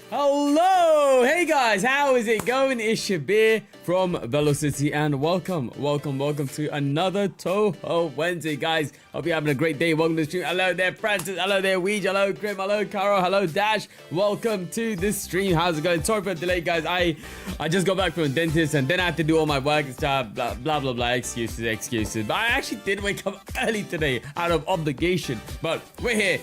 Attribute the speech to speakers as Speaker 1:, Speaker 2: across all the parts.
Speaker 1: Hello! Hey guys, how is it going? It's Shabir from Velo City and welcome to another Touhou Wednesday, guys. Hope you're having a great day. Welcome to the stream. Hello there, Francis. Hello there, Weege. Hello, Grim. Hello, Caro. Hello, Dash. Welcome to this stream. How's it going? Sorry for the delay, guys. I just got back from a dentist and then I had to do all my work and stuff. Blah, blah, blah, blah. Excuses. But I actually did wake up early today out of obligation. But we're here.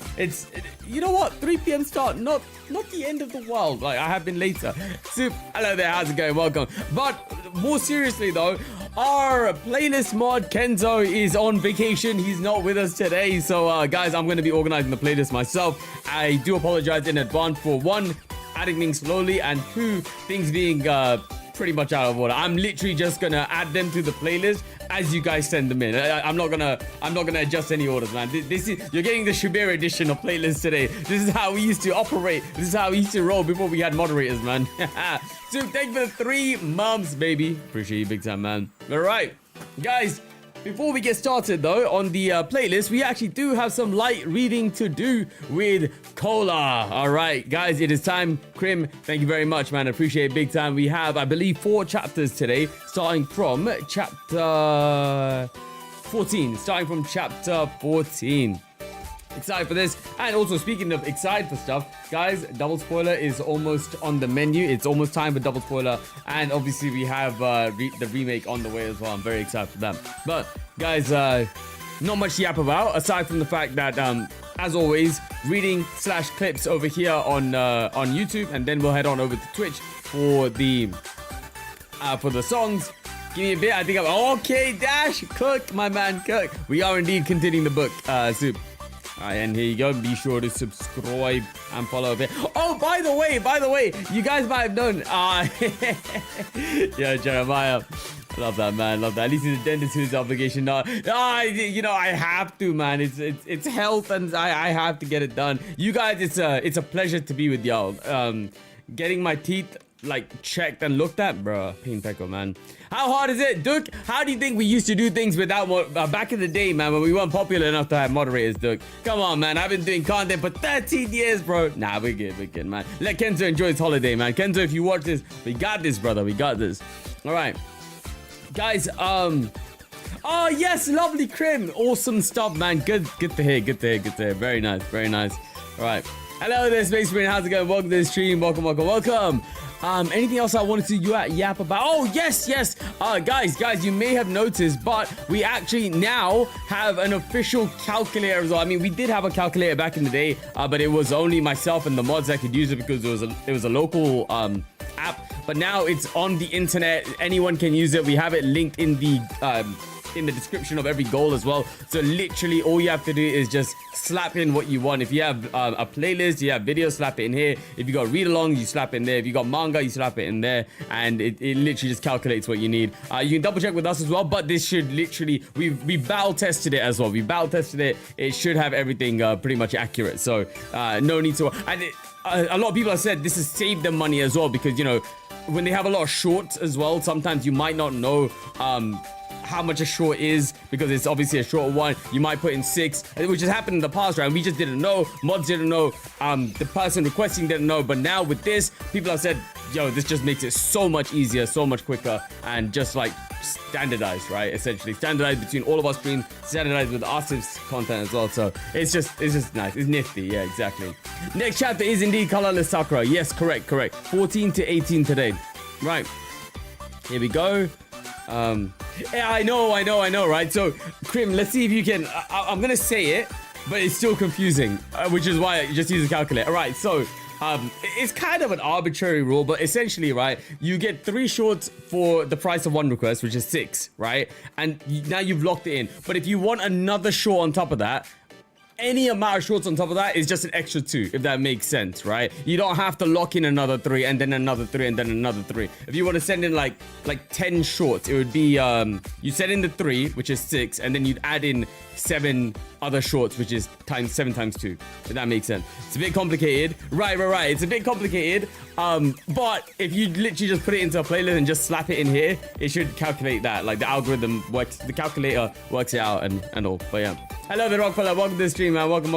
Speaker 1: You know what? 3 p.m. start. Not the end of the world. Like, I have been later. So, hello there. How's it going? Welcome. But more seriously, though, our playlist mod, Kenzo, is on vacation. He's not with us today. So, guys, I'm going to be organizing the playlist myself. I do apologize in advance for one, adding things slowly, and two, things being pretty much out of order. I'm literally just gonna add them to the playlist as you guys send them in. I'm not gonna adjust any orders, man. You're getting the Shabir edition of playlists today. This is how we used to operate. This is how we used to roll before we had moderators, man. So thank you for the 3 months, baby. Appreciate you big time, man. All right, guys. Before we get started, though, on the playlist, we actually do have some light reading to do with Cola. All right, guys, it is time. Krim, thank you very much, man. I appreciate it big time. We have, I believe, 4 chapters today, starting from chapter 14. Excited for this. And also, speaking of excited for stuff, guys, double spoiler is almost on the menu. It's almost time for double spoiler. And obviously, we have the remake on the way as well. I'm very excited for that. But, guys, not much to yap about, aside from the fact that, as always, reading / clips over here on YouTube. And then we'll head on over to Twitch for the songs. Give me a bit. I think I'm... Okay, Dash. Cook, my man, cook. We are indeed continuing the book, Soup. Alright, and here you go. Be sure to subscribe and follow a bit. Oh, by the way, you guys might have known. Yeah, Jeremiah. Love that, man. Love that. At least he's a dentist who's obligation. You know, I have to, man. It's health, and I have to get it done. You guys, it's a pleasure to be with y'all. Getting my teeth like checked and looked at, bro. Pain peckle, man. How hard is it, Duke? How do you think we used to do things without back in the day, man, when we weren't popular enough to have moderators, Duke? Come on, man. I've been doing content for 13 years, bro. Nah, we're good, man. Let Kenzo enjoy his holiday, man. Kenzo, if you watch this, we got this, brother. We got this. All right, guys. Oh yes, lovely Krim. Awesome stuff, man. Good to hear. Very nice. All right. Hello there, Space Marine. How's it going? Welcome to the stream. Welcome. Anything else I wanted to yap about? Oh, yes. Guys, you may have noticed, but we actually now have an official calculator as well. I mean, we did have a calculator back in the day, but it was only myself and the mods that could use it because it was a local app. But now it's on the internet. Anyone can use it. We have it linked in the description of every goal as well. So literally all you have to do is just slap in what you want. If you have a playlist, you have videos, slap it in here. If you got read along, you slap it in there. If you got manga, you slap it in there, and it literally just calculates what you need. You can double check with us as well, but this should literally, we battle tested it as well. It should have everything pretty much accurate. So no need to. And a lot of people have said this has saved them money as well, because you know when they have a lot of shorts as well, sometimes you might not know how much a short is, because it's obviously a short one. You might put in 6, which has happened in the past, right? We just didn't know. Mods didn't know. The person requesting didn't know. But now with this, people have said, yo, this just makes it so much easier, so much quicker, and just like standardized, right? Essentially standardized between all of our streams, standardized with artists content as well. So it's just nice. It's nifty. Yeah, exactly. Next chapter is indeed Colorless Sakura. Yes, correct. 14 to 18 today. Right. Here we go. Yeah, I know, right? So, Krim, let's see if you can... I'm gonna say it, but it's still confusing, which is why I just use a calculator. All right, so, it's kind of an arbitrary rule, but essentially, right, you get 3 shorts for the price of 1 request, which is 6, right? And now you've locked it in. But if you want another short on top of that, any amount of shorts on top of that is just an extra 2, if that makes sense, right? You don't have to lock in another 3 and then another 3 and then another 3. If you want to send in like 10 shorts, it would be you send in the 3, which is 6, and then you'd add in 7 other shorts, which is 7 times 2. If that makes sense. It's a bit complicated. Right. It's a bit complicated. But if you literally just put it into a playlist and just slap it in here, it should calculate that. Like the algorithm works, the calculator works it out and all. But yeah. Hello there, Rockfella. Welcome to the stream, man. Welcome.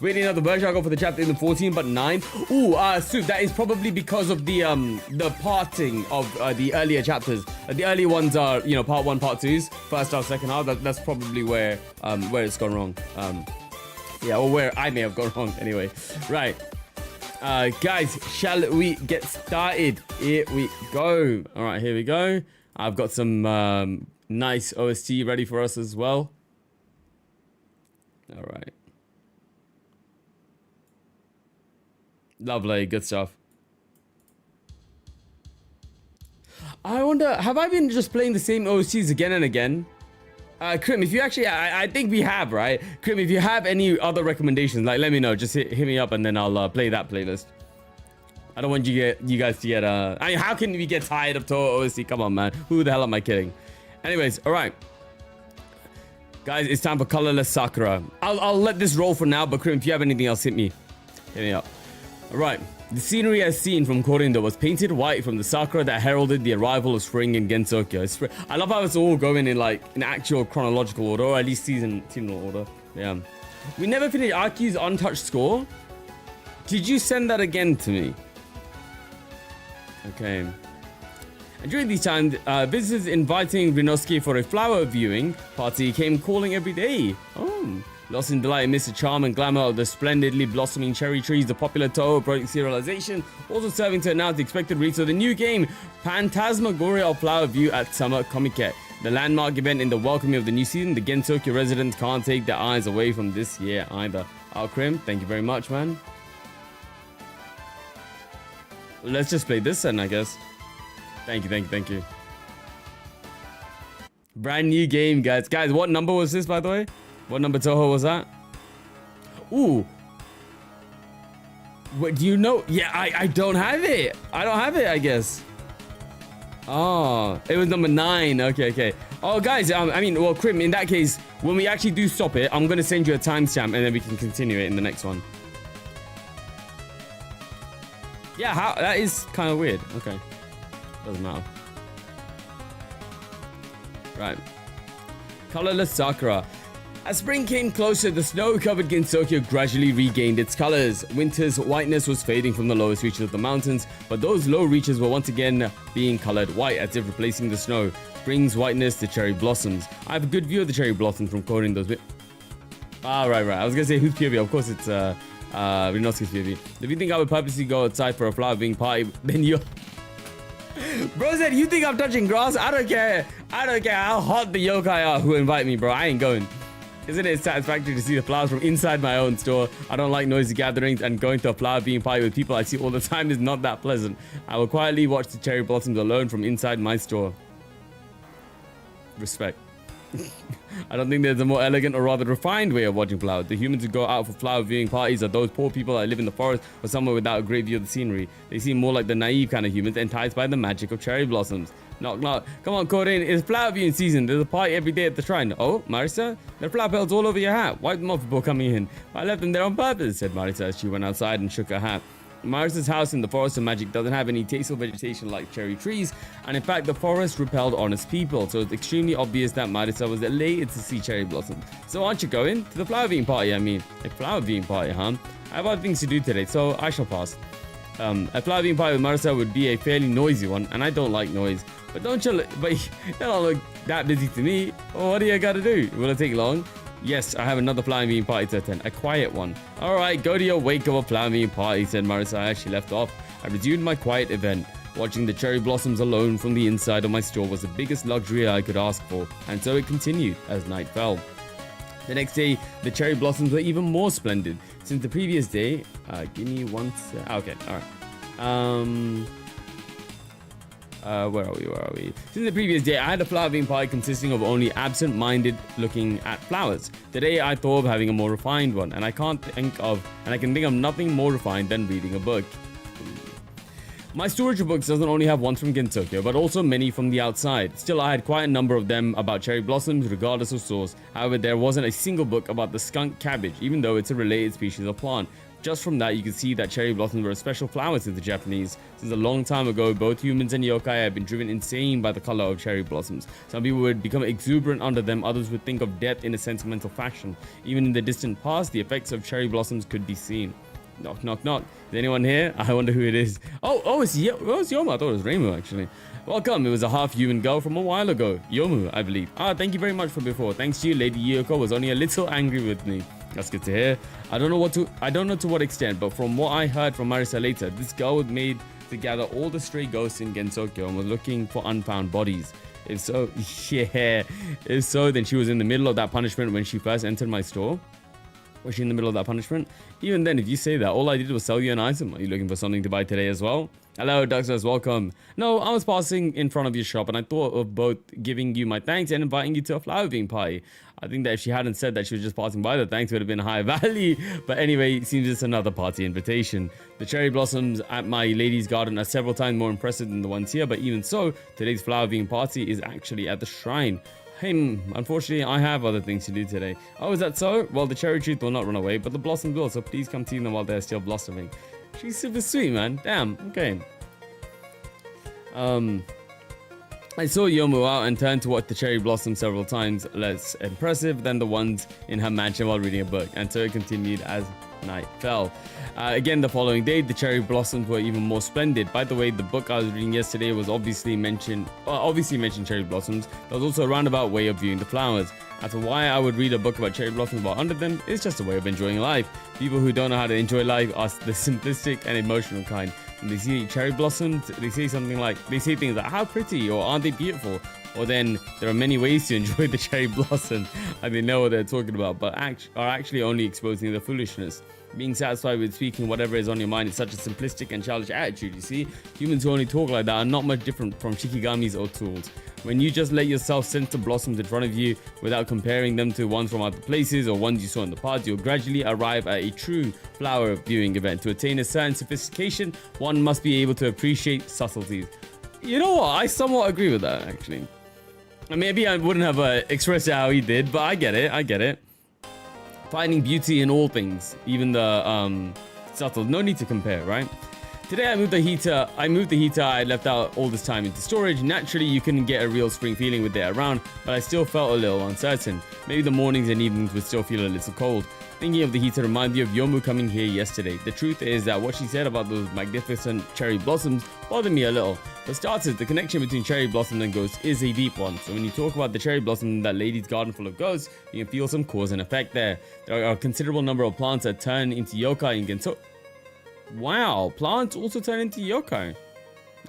Speaker 1: Waiting another version. I go for the chapter in the 14, but 9. Ooh, Soup, that is probably because of the parting of the earlier chapters. The early ones are, you know, part 1, part 2s, first half, second half. That's probably where it's gone wrong. Yeah, or where I may have gone wrong. Anyway, right. Guys, shall we get started? Here we go. All right, here we go. I've got some nice OST ready for us as well. All right. Lovely, good stuff. I wonder, have I been just playing the same OSTs again and again? Krim, if you actually, I think we have, right? Krim, if you have any other recommendations, like, let me know. Just hit me up and then I'll play that playlist. I don't want you guys to get, I mean, how can we get tired of Touhou OST? Come on, man. Who the hell am I kidding? Anyways, all right. Guys, it's time for Colorless Sakura. I'll let this roll for now, but Krim, if you have anything else, hit me up. All right. The scenery as seen from Korindo was painted white from the sakura that heralded the arrival of spring in Gensokyo. I love how it's all going in like in actual chronological order, or at least seasonal order. Yeah. We never finished Aki's untouched score. Did you send that again to me? Okay. And during these times, visitors inviting Rinosuke for a flower viewing party came calling every day. Oh. Lost in delight amidst the charm and glamour of the splendidly blossoming cherry trees, the popular Touhou Project serialization also serving to announce the expected release of the new game, Phantasmagoria of Flower View at Summer Comiket. The landmark event in the welcoming of the new season, the Gensokyo residents can't take their eyes away from this year either. Krim, thank you very much, man. Let's just play this then, I guess. Thank you. Brand new game, guys. Guys, what number was this, by the way? What number Touhou was that? Ooh. What, do you know? Yeah, I don't have it. I guess. Oh, it was number 9. Okay. Oh, guys, I mean, well, Krim, in that case, when we actually do stop it, I'm going to send you a timestamp and then we can continue it in the next one. Yeah, that is kind of weird. Okay. Doesn't matter. Right. Colorless Sakura. As spring came closer, the snow-covered Gensokyo gradually regained its colors. Winter's whiteness was fading from the lowest reaches of the mountains, but those low reaches were once again being colored white, as if replacing the snow. Spring's whiteness, the cherry blossoms. I have a good view of the cherry blossoms from quoting those. Right. I was gonna say who's POV. Of course, it's Rinosuke's POV. If you think I would purposely go outside for a flower viewing party, then you're. Bro said, you think I'm touching grass? I don't care how hot the yokai are who invite me, bro. I ain't going. Isn't it satisfactory to see the flowers from inside my own store? I don't like noisy gatherings, and going to a flower viewing party with people I see all the time is not that pleasant. I will quietly watch the cherry blossoms alone from inside my store. Respect. I don't think there's a more elegant or rather refined way of watching flowers. The humans who go out for flower viewing parties are those poor people that live in the forest or somewhere without a great view of the scenery. They seem more like the naive kind of humans enticed by the magic of cherry blossoms. Knock. Come on, Corinne. It's flower viewing season. There's a party every day at the shrine. Oh, Marisa? There are flower petals all over your hat. Wipe them off before coming in. I left them there on purpose, said Marisa as she went outside and shook her hat. Marisa's house in the forest of magic doesn't have any tasteful vegetation like cherry trees, and in fact the forest repelled honest people, so it's extremely obvious that Marisa was elated to see cherry blossoms. So aren't you going? To the flower viewing party, I mean. A flower viewing party, huh? I have other things to do today, so I shall pass. A flower viewing party with Marisa would be a fairly noisy one, and I don't like noise. But you don't look that busy to me. Well, what do you gotta do? Will it take long? Yes, I have another flower viewing party to attend. A quiet one. Alright, go to your wake of a flower viewing party, said Marisa as she left off. I resumed my quiet event. Watching the cherry blossoms alone from the inside of my store was the biggest luxury I could ask for, and so it continued as night fell. The next day, the cherry blossoms were even more splendid. Since the previous day, give me one sec. Okay, alright. Where are we? Since the previous day, I had a flower viewing party consisting of only absent-minded looking at flowers. Today, I thought of having a more refined one, and I can think of nothing more refined than reading a book. My storage of books doesn't only have ones from Gensokyo, but also many from the outside. Still, I had quite a number of them about cherry blossoms, regardless of source. However, there wasn't a single book about the skunk cabbage, even though it's a related species of plant. Just from that, you can see that cherry blossoms were a special flower to the Japanese. Since a long time ago, both humans and yokai have been driven insane by the color of cherry blossoms. Some people would become exuberant under them, others would think of death in a sentimental fashion. Even in the distant past, the effects of cherry blossoms could be seen. Knock, knock, knock. Is anyone here? I wonder who it is. It's Yomu. I thought it was Reimu, actually. Welcome. It was a half-human girl from a while ago. Yomu, I believe. Thank you very much for before. Thanks to you, Lady Yoko was only a little angry with me. That's good to hear. I don't know to what extent, but from what I heard from Marisa later, this girl was made to gather all the stray ghosts in Gensokyo and was looking for unfound bodies. If so, yeah. If so, then she was in the middle of that punishment when she first entered my store. Was she in the middle of that punishment? Even then, if you say that, all I did was sell you an item. Are you looking for something to buy today as well? Hello, Duxers, welcome. No, I was passing in front of your shop and I thought of both giving you my thanks and inviting you to a flower being party. I think that if she hadn't said that she was just passing by, the thanks would have been high value. But anyway, it seems it's another party invitation. The cherry blossoms at my lady's garden are several times more impressive than the ones here, but even so, today's flower being party is actually at the shrine. Unfortunately, I have other things to do today. Oh, is that so? Well, the cherry trees will not run away, but the blossoms will, so please come see them while they're still blossoming. She's super sweet, man. Damn, okay. I saw Yomu out and turned to watch the cherry blossom several times, less impressive than the ones in her mansion while reading a book, and so it continued as night fell. Again, the following day, the cherry blossoms were even more splendid. By the way, the book I was reading yesterday was obviously mentioned cherry blossoms. There was also a roundabout way of viewing the flowers. As for why I would read a book about cherry blossoms while under them, it's just a way of enjoying life. People who don't know how to enjoy life are the simplistic and emotional kind. When they see cherry blossoms, they say things like, how pretty, or aren't they beautiful? Or then, there are many ways to enjoy the cherry blossom, and they know what they're talking about, but are actually only exposing their foolishness. Being satisfied with speaking whatever is on your mind is such a simplistic and childish attitude, you see. Humans who only talk like that are not much different from shikigamis or tools. When you just let yourself sense the blossoms in front of you without comparing them to ones from other places or ones you saw in the past, you'll gradually arrive at a true flower viewing event. To attain a certain sophistication, one must be able to appreciate subtleties. You know what? I somewhat agree with that, actually. Maybe I wouldn't have expressed it how he did, but I get it. Finding beauty in all things, even the subtle. No need to compare, right? Today I moved the heater I left out all this time into storage. Naturally, you couldn't get a real spring feeling with it around, but I still felt a little uncertain. Maybe the mornings and evenings would still feel a little cold. Thinking of the heater reminded me of Yomu coming here yesterday. The truth is that what she said about those magnificent cherry blossoms bothered me a little. For starters, the connection between cherry blossom and ghosts is a deep one. So when you talk about the cherry blossom in that lady's garden full of ghosts, you can feel some cause and effect there. There are a considerable number of plants that turn into yokai in Gensokyo. Wow, plants also turn into yokai.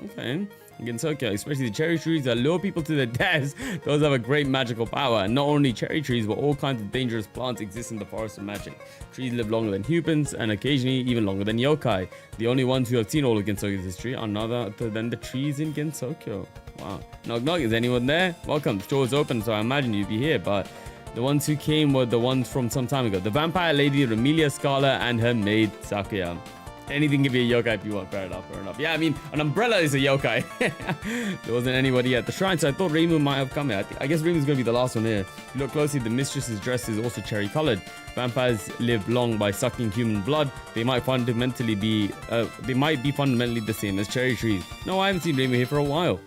Speaker 1: Okay. In Gensokyo, especially the cherry trees that lure people to their deaths, those have a great magical power. And not only cherry trees, but all kinds of dangerous plants exist in the forest of magic. Trees live longer than humans, and occasionally even longer than yokai. The only ones who have seen all of Gensokyo's history are none other than the trees in Gensokyo. Wow. Knock knock, is anyone there? Welcome, the store is open, so I imagine you'd be here, but the ones who came were the ones from some time ago. The vampire lady, Remilia Scala, and her maid, Sakuya. Anything can be a yokai if you want. Fair enough, fair enough. Yeah, I mean, an umbrella is a yokai. There wasn't anybody at the shrine, so I thought Reimu might have come here. I guess Reimu's going to be the last one here. If you look closely, the mistress's dress is also cherry-colored. Vampires live long by sucking human blood. They might fundamentally be the same as cherry trees. No, I haven't seen Reimu here for a while.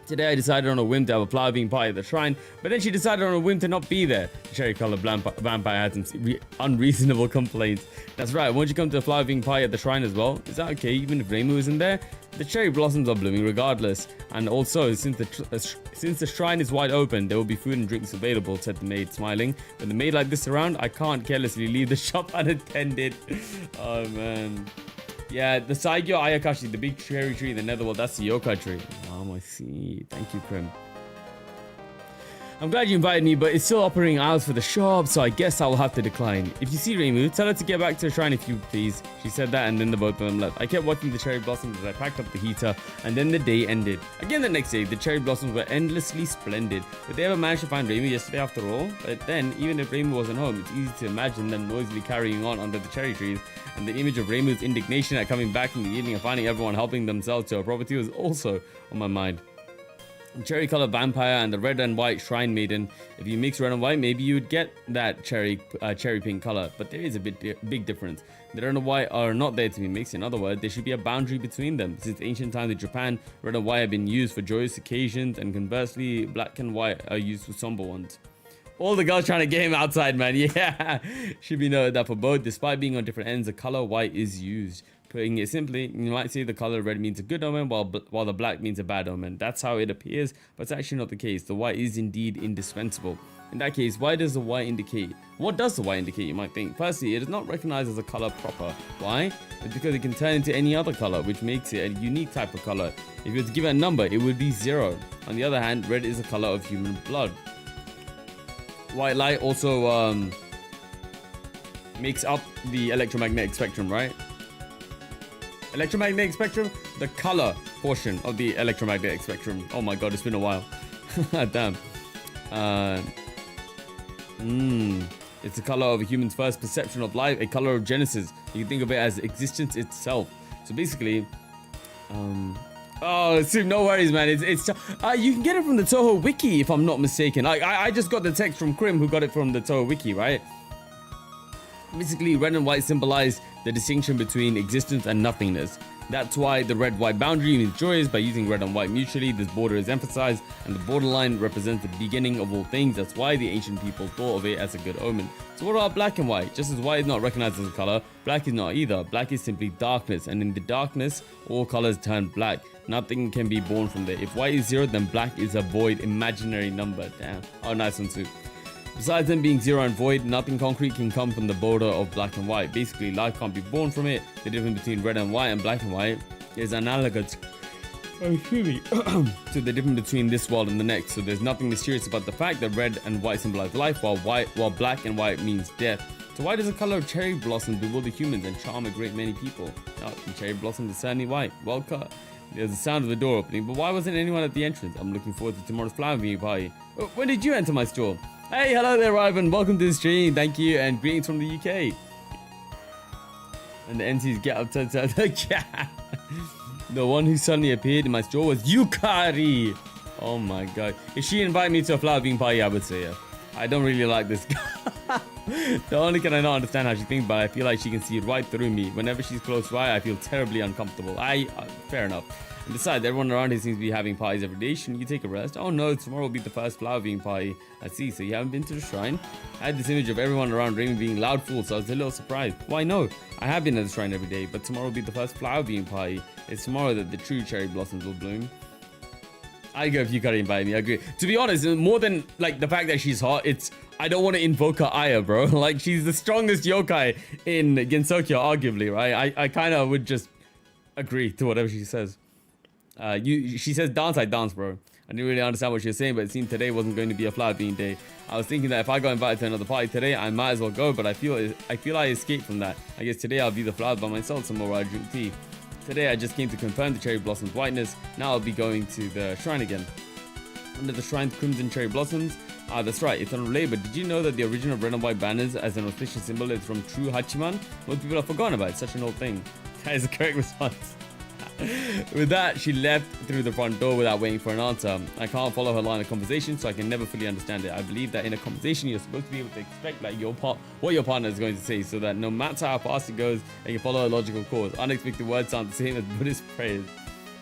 Speaker 1: Today I decided on a whim to have a flower being party at the shrine, but then she decided on a whim to not be there. The cherry-colored vampire had some unreasonable complaints. That's right, won't you come to the flower being party at the shrine as well? Is that okay, even if Reimu isn't there? The cherry blossoms are blooming regardless. And also, since the shrine is wide open, there will be food and drinks available, said the maid, smiling. With the maid like this around, I can't carelessly leave the shop unattended. Oh, man. Yeah, the Saigyo Ayakashi, the big cherry tree in the netherworld, that's the yokai tree. I see. Thank you, Krim. I'm glad you invited me, but it's still operating hours for the shop, so I guess I'll have to decline. If you see Reimu, tell her to get back to the shrine if you please. She said that, and then the both of them left. I kept watching the cherry blossoms as I packed up the heater, and then the day ended. Again the next day, the cherry blossoms were endlessly splendid. Did they ever manage to find Reimu yesterday after all? But then, even if Reimu wasn't home, it's easy to imagine them noisily carrying on under the cherry trees, and the image of Reimu's indignation at coming back from the evening and finding everyone helping themselves to her property was also on my mind. Cherry colored vampire and the red and white shrine maiden. If you mix red and white, maybe you would get that cherry pink color, but there is a big difference. The red and white are not there to be mixed. In other words, there should be a boundary between them. Since ancient times in Japan, red and white have been used for joyous occasions, and conversely, black and white are used for somber ones. All the girls trying to get him outside, man. Yeah, should be noted that for both, despite being on different ends, the color white is used. Putting it simply, you might say the color red means a good omen, while the black means a bad omen. That's how it appears, but it's actually not the case. The white is indeed indispensable. In that case, why does the white indicate? What does the white indicate, you might think? Firstly, it is not recognized as a color proper. Why? It's because it can turn into any other color, which makes it a unique type of color. If you were to give it a number, it would be 0. On the other hand, red is a color of human blood. White light also makes up the electromagnetic spectrum, right? Electromagnetic spectrum, the color portion of the electromagnetic spectrum. Oh my god, it's been a while. Damn. It's the color of a human's first perception of life, a color of genesis. You can think of it as existence itself. So basically, oh, no worries, man. It's you can get it from the Touhou wiki, if I'm not mistaken. I just got the text from Krim, who got it from the Touhou wiki, right? Basically, red and white symbolize the distinction between existence and nothingness. That's why the red-white boundary means joyous. By using red and white mutually, this border is emphasized, and the borderline represents the beginning of all things. That's why the ancient people thought of it as a good omen. So what about black and white? Just as white is not recognized as a color, black is not either. Black is simply darkness, and in the darkness, all colors turn black. Nothing can be born from there. If white is 0, then black is a void, imaginary number. Damn. Oh, nice one too. Besides them being 0 and void, nothing concrete can come from the border of black and white. Basically, life can't be born from it. The difference between red and white and black and white is analogous to the difference between this world and the next. So there's nothing mysterious about the fact that red and white symbolize life, while black and white means death. So why does the color of cherry blossom bewilder humans and charm a great many people? Oh, the cherry blossom is certainly white. Well cut. There's the sound of the door opening, but why wasn't anyone at the entrance? I'm looking forward to tomorrow's flower viewing party. When did you enter my store? Hey, hello there, Ivan. Welcome to the stream. Thank you, and greetings from the UK. And the NC's get up to the cat. The one who suddenly appeared in my store was Yukari. Oh my god. If she invited me to a flower viewing party, I would say yeah. I don't really like this guy. The only can I not understand how she thinks, but I feel like she can see right through me. Whenever she's close by, I feel terribly uncomfortable. Fair enough. And besides, everyone around here seems to be having parties every day. Shouldn't you take a rest? Oh no, tomorrow will be the first flower viewing party. I see, so you haven't been to the shrine? I had this image of everyone around Raymond being loud fools, so I was a little surprised. Why no? I have been at the shrine every day, but tomorrow will be the first flower viewing party. It's tomorrow that the true cherry blossoms will bloom. I go if you gotta invite me, I agree. To be honest, more than like the fact that she's hot, it's I don't want to invoke her Aya, bro. Like she's the strongest yokai in Gensokyo, arguably, right? I kind of would just agree to whatever she says. She says dance, I dance, bro. I didn't really understand what she was saying, but it seemed today wasn't going to be a flower viewing day. I was thinking that if I got invited to another party today, I might as well go, but I feel I escaped from that. I guess today I'll view the flowers by myself some more while I drink tea. Today I just came to confirm the cherry blossom's whiteness. Now I'll be going to the shrine again. Under the shrine's crimson cherry blossoms. Ah, that's right, it's unrelated, but did you know that the original red and white banners as an auspicious symbol is from true Hachiman? Most people have forgotten about it. It's such an old thing. That is the correct response. With that, she left through the front door without waiting for an answer. I can't follow her line of conversation, so I can never fully understand it. I believe that in a conversation, you're supposed to be able to expect like what your partner is going to say, so that no matter how fast it goes, you can follow a logical course. Unexpected words sound the same as Buddhist prayers.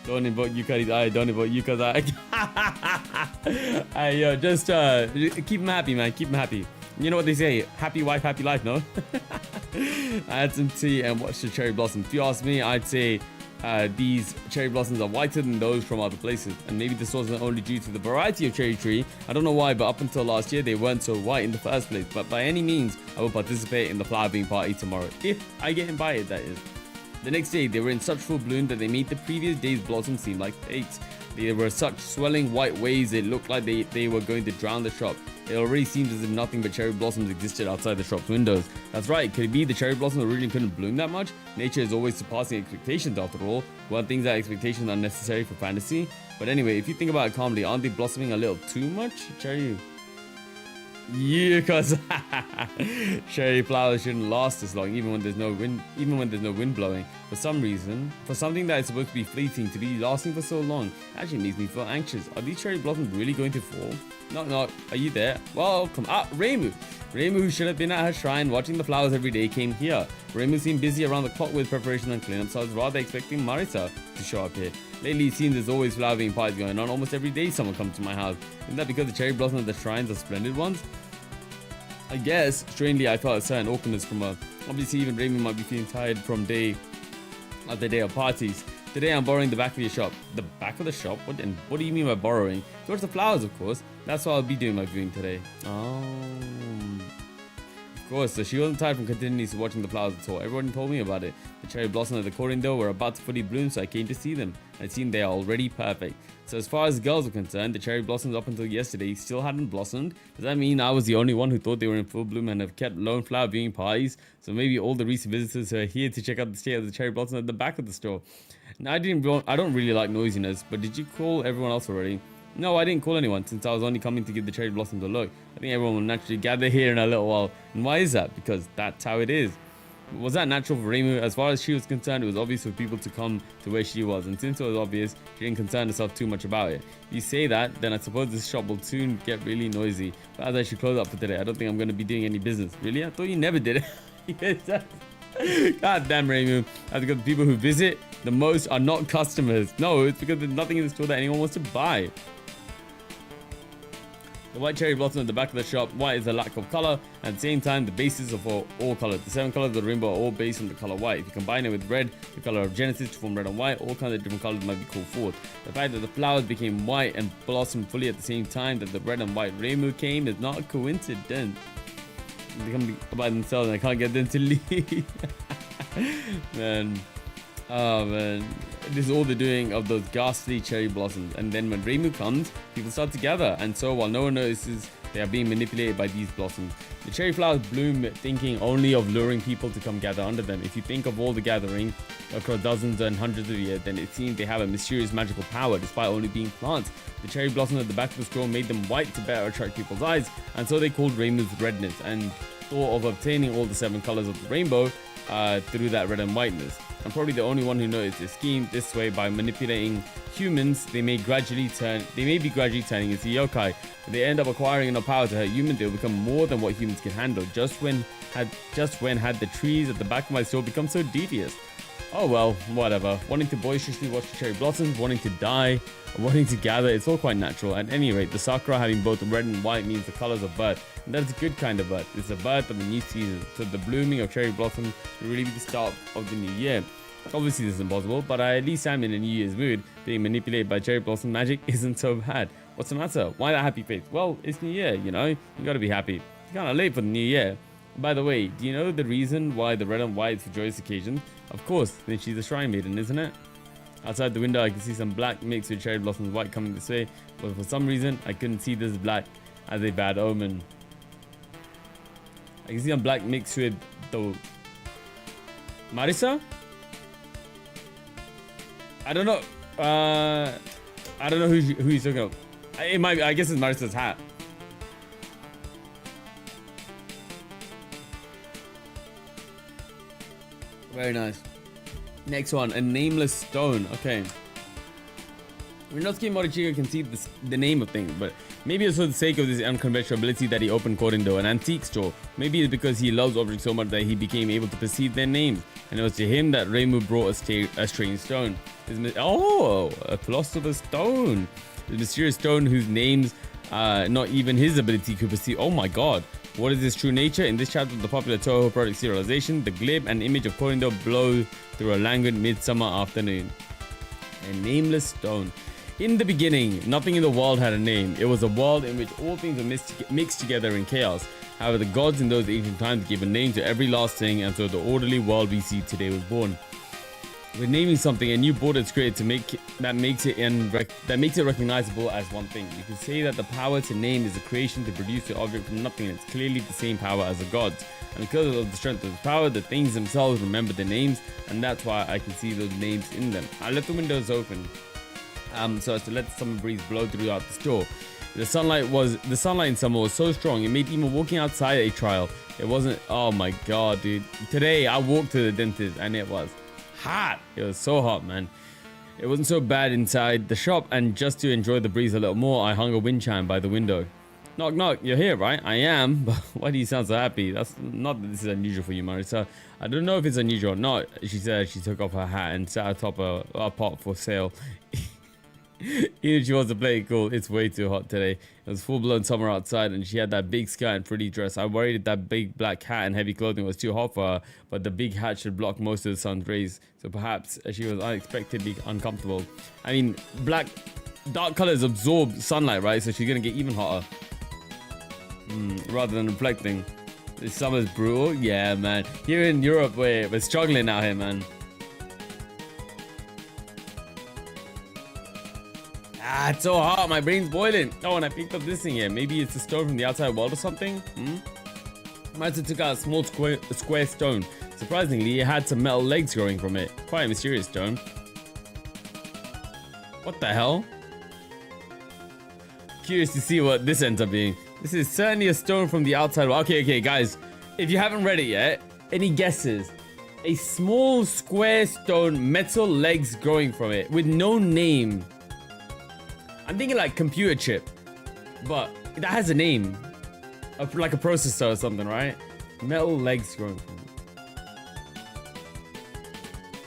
Speaker 1: Don't invoke Yukari's eye, don't invoke Yuka's eye. Hey, yo, just keep him happy, man. Keep him happy. You know what they say, happy wife, happy life, no? I had some tea and watched the cherry blossom. If you ask me, I'd say these cherry blossoms are whiter than those from other places, and maybe this wasn't only due to the variety of cherry tree. I don't know why, but up until last year they weren't so white in the first place. But by any means, I will participate in the flower viewing party tomorrow, if I get invited, that is. The next day, they were in such full bloom that they made the previous day's blossoms seem like fakes. There were such swelling white waves, it looked like they were going to drown the shop. It already seemed as if nothing but cherry blossoms existed outside the shop's windows. That's right, could it be the cherry blossoms really couldn't bloom that much? Nature is always surpassing expectations after all. Well, things like expectations are necessary for fantasy. But anyway, if you think about it calmly, aren't they blossoming a little too much? Cherry... Yeah, cause cherry flowers shouldn't last this long, even when there's no wind blowing. For some reason, for something that is supposed to be fleeting to be lasting for so long, actually makes me feel anxious. Are these cherry blossoms really going to fall? Knock knock, are you there? Welcome. Reimu. Reimu, who should have been at her shrine watching the flowers every day, came here. Reimu seemed busy around the clock with preparations and cleanup, so I was rather expecting Marisa to show up here. Lately, it seems there's always flower being parties going on. Almost every day someone comes to my house. Isn't that because the cherry blossoms at the shrines are splendid ones? I guess, strangely, I felt a certain awkwardness from her. Obviously, even Reimu might be feeling tired from the day of parties. Today, I'm borrowing the back of your shop. The back of the shop? What do you mean by borrowing? Towards the flowers, of course. That's what I'll be doing my viewing today. Oh. Of course, so she wasn't tired from continuously watching the flowers at all. Everyone told me about it. The cherry blossoms at the corridor were about to fully bloom, so I came to see them. It seemed they are already perfect. So as far as girls were concerned, the cherry blossoms up until yesterday still hadn't blossomed. Does that mean I was the only one who thought they were in full bloom and have kept lone flower viewing parties? So maybe all the recent visitors who are here to check out the state of the cherry blossoms at the back of the store. Now, I don't really like noisiness, but did you call everyone else already? No, I didn't call anyone since I was only coming to give the cherry blossoms a look. I think everyone will naturally gather here in a little while. And why is that? Because that's how it is. Was that natural for Reimu? As far as she was concerned, it was obvious for people to come to where she was. And since it was obvious, she didn't concern herself too much about it. If you say that, then I suppose this shop will soon get really noisy. But as I should close up for today, I don't think I'm going to be doing any business. Really? I thought you never did it. God damn, Reimu. That's because the people who visit the most are not customers. No, it's because there's nothing in the store that anyone wants to buy. The white cherry blossom at the back of the shop. White is a lack of color. At the same time, the basis of all colors. The 7 colors of the rainbow are all based on the color white. If you combine it with red, the color of Genesis, to form red and white, all kinds of different colors might be called forth. The fact that the flowers became white and blossomed fully at the same time that the red and white rainbow came is not a coincidence. They come by themselves and I can't get them to leave. Man. Oh man, this is all the doing of those ghastly cherry blossoms. And then when Reimu comes, people start to gather. And so while no one notices, they are being manipulated by these blossoms. The cherry flowers bloom thinking only of luring people to come gather under them. If you think of all the gathering across dozens and hundreds of years, then it seems they have a mysterious magical power despite only being plants. The cherry blossoms at the back of the store made them white to better attract people's eyes. And so they called Reimu's redness and thought of obtaining all the 7 colors of the rainbow through that red and whiteness. I'm probably the only one who noticed this scheme. This way, by manipulating humans, they may be gradually turning into yokai. If they end up acquiring enough power to hurt humans, they'll become more than what humans can handle. Just when had the trees at the back of my store become so devious. Oh well, whatever. Wanting to boisterously watch the cherry blossoms, wanting to die, wanting to gather, it's all quite natural. At any rate, the sakura having both red and white means the colors of birth. And that's a good kind of birth. It's the birth of a new season. So the blooming of cherry blossoms will really be the start of the new year. Obviously this is impossible, but I at least am in a New Year's mood. Being manipulated by cherry blossom magic isn't so bad. What's the matter? Why that happy face? Well, it's New Year, you know? You gotta be happy. You're kinda late for the New Year. By the way, do you know the reason why the red and white is for joyous occasions? Of course, then she's a shrine maiden, isn't it? Outside the window, I can see some black mixed with cherry blossoms white coming this way, but for some reason, I couldn't see this black as a bad omen. I can see some black mixed with the... Marisa? I don't know. I don't know who he's talking about. It might be, I guess it's Marisa's hat. Very nice. Next one, a nameless stone. Okay. Rinosuke Morichiga conceived the name of things, but maybe it's for the sake of this unconventional ability that he opened Korindo, an antique store. Maybe it's because he loves objects so much that he became able to perceive their names. And it was to him that Reimu brought a strange stone. Oh, a philosopher's stone. The mysterious stone whose names not even his ability could perceive. Oh my god. What is its true nature? In this chapter of the popular Touhou Project serialization, the glib and image of Korindo blow through a languid midsummer afternoon. A nameless stone. In the beginning, nothing in the world had a name. It was a world in which all things were mixed together in chaos. However, the gods in those ancient times gave a name to every last thing, and so the orderly world we see today was born. We're naming something a new border is created to make that makes it recognizable as one thing. You can say that the power to name is the creation to produce the object from nothing. It's clearly the same power as the gods. And because of the strength of the power, the things themselves remember the names, and that's why I can see those names in them. I left the windows open so as to let the summer breeze blow throughout the store. The sunlight in summer was so strong it made even walking outside a trial. It wasn't. Oh my god, dude! Today I walked to the dentist and it was hot. It was so hot, man. It wasn't so bad inside the shop, and just to enjoy the breeze a little more, I hung a wind chime by the window. Knock knock, you're here, right? I am, but why do you sound so happy? That's not that this is unusual for you, Marissa. I don't know if it's unusual or not. She said she took off her hat and sat atop a pot for sale. Even if she wants to play it cool, it's way too hot today. It was full-blown summer outside, and she had that big skirt and pretty dress. I worried that big black hat and heavy clothing was too hot for her, but the big hat should block most of the sun's rays, so perhaps she was unexpectedly uncomfortable. I mean, dark colors absorb sunlight, right? So she's gonna get even hotter. Rather than reflecting. This summer's brutal. Yeah, man. Here in Europe, we're struggling out here, man. Ah, it's so hot. My brain's boiling. Oh, and I picked up this thing here. Maybe it's a stone from the outside world or something. Martha took out a small square stone. Surprisingly, it had some metal legs growing from it. Quite a mysterious stone. What the hell? Curious to see what this ends up being. This is certainly a stone from the outside world. Okay, guys. If you haven't read it yet, any guesses? A small square stone, metal legs growing from it with no name. I'm thinking like computer chip, but that has a name, like a processor or something, right? Metal legs growing from it.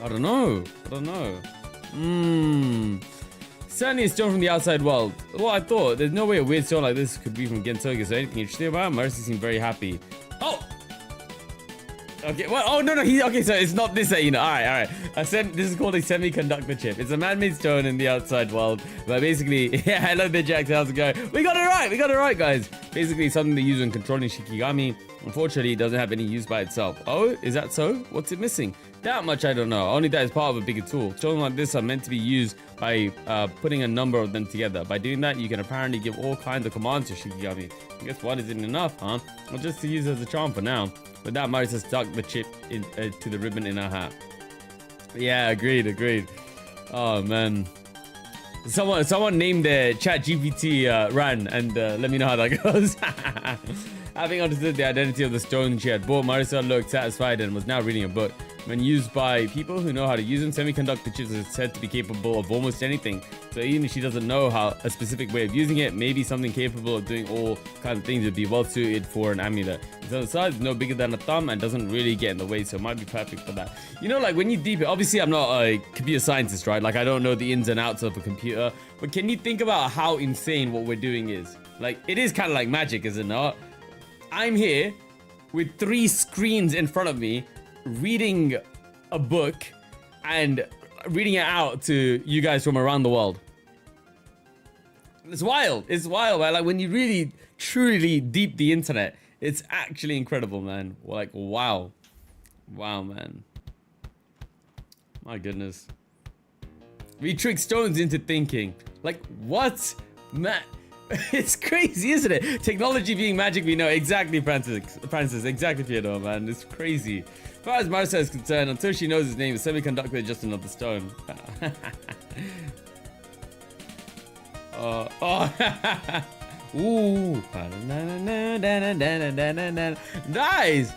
Speaker 1: I don't know. Certainly a stone from the outside world. Well, I thought there's no way a weird stone like this could be from Gentoga. Is there anything interesting about it? Marcy seemed very happy. Oh. Okay, well, oh, no, okay, so it's not this, you know, all right. This is called a semiconductor chip. It's a man-made stone in the outside world, but basically, yeah, hello there, Jax, how's it going? We got it right, guys. Basically, something they use when controlling Shikigami. Unfortunately, it doesn't have any use by itself. Oh, is that so? What's it missing? That much I don't know, only that is part of a bigger tool. Stones like this are meant to be used by putting a number of them together. By doing that, you can apparently give all kinds of commands to Shikigami. I guess one isn't enough, huh? Well, just to use as a charm for now. With that, Marisa stuck the chip to the ribbon in her hat. Yeah, agreed. Oh man, someone named their chat GPT Ran, and let me know how that goes. Having understood the identity of the stone she had bought, Marisa looked satisfied and was now reading a book. When used by people who know how to use them, semiconductor chips are said to be capable of almost anything. So even if she doesn't know a specific way of using it, maybe something capable of doing all kinds of things would be well suited for an amulet. It's on the size, no bigger than a thumb, and doesn't really get in the way, so it might be perfect for that. You know, like when you deep it, obviously I'm not a computer scientist, right? Like I don't know the ins and outs of a computer, but can you think about how insane what we're doing is? Like it is kind of like magic, is it not? I'm here with 3 screens in front of me, reading a book and reading it out to you guys from around the world. It's wild, man. Like when you really truly deep the internet, it's actually incredible, man. Like wow, man, my goodness. We trick stones into thinking. Like what, man? It's crazy, isn't it? Technology being magic, we know. Exactly, Francis, exactly, Theodore, man. It's crazy. As far as Marissa is concerned, until she knows his name, a semiconductor is just another stone. Ooh. Nice.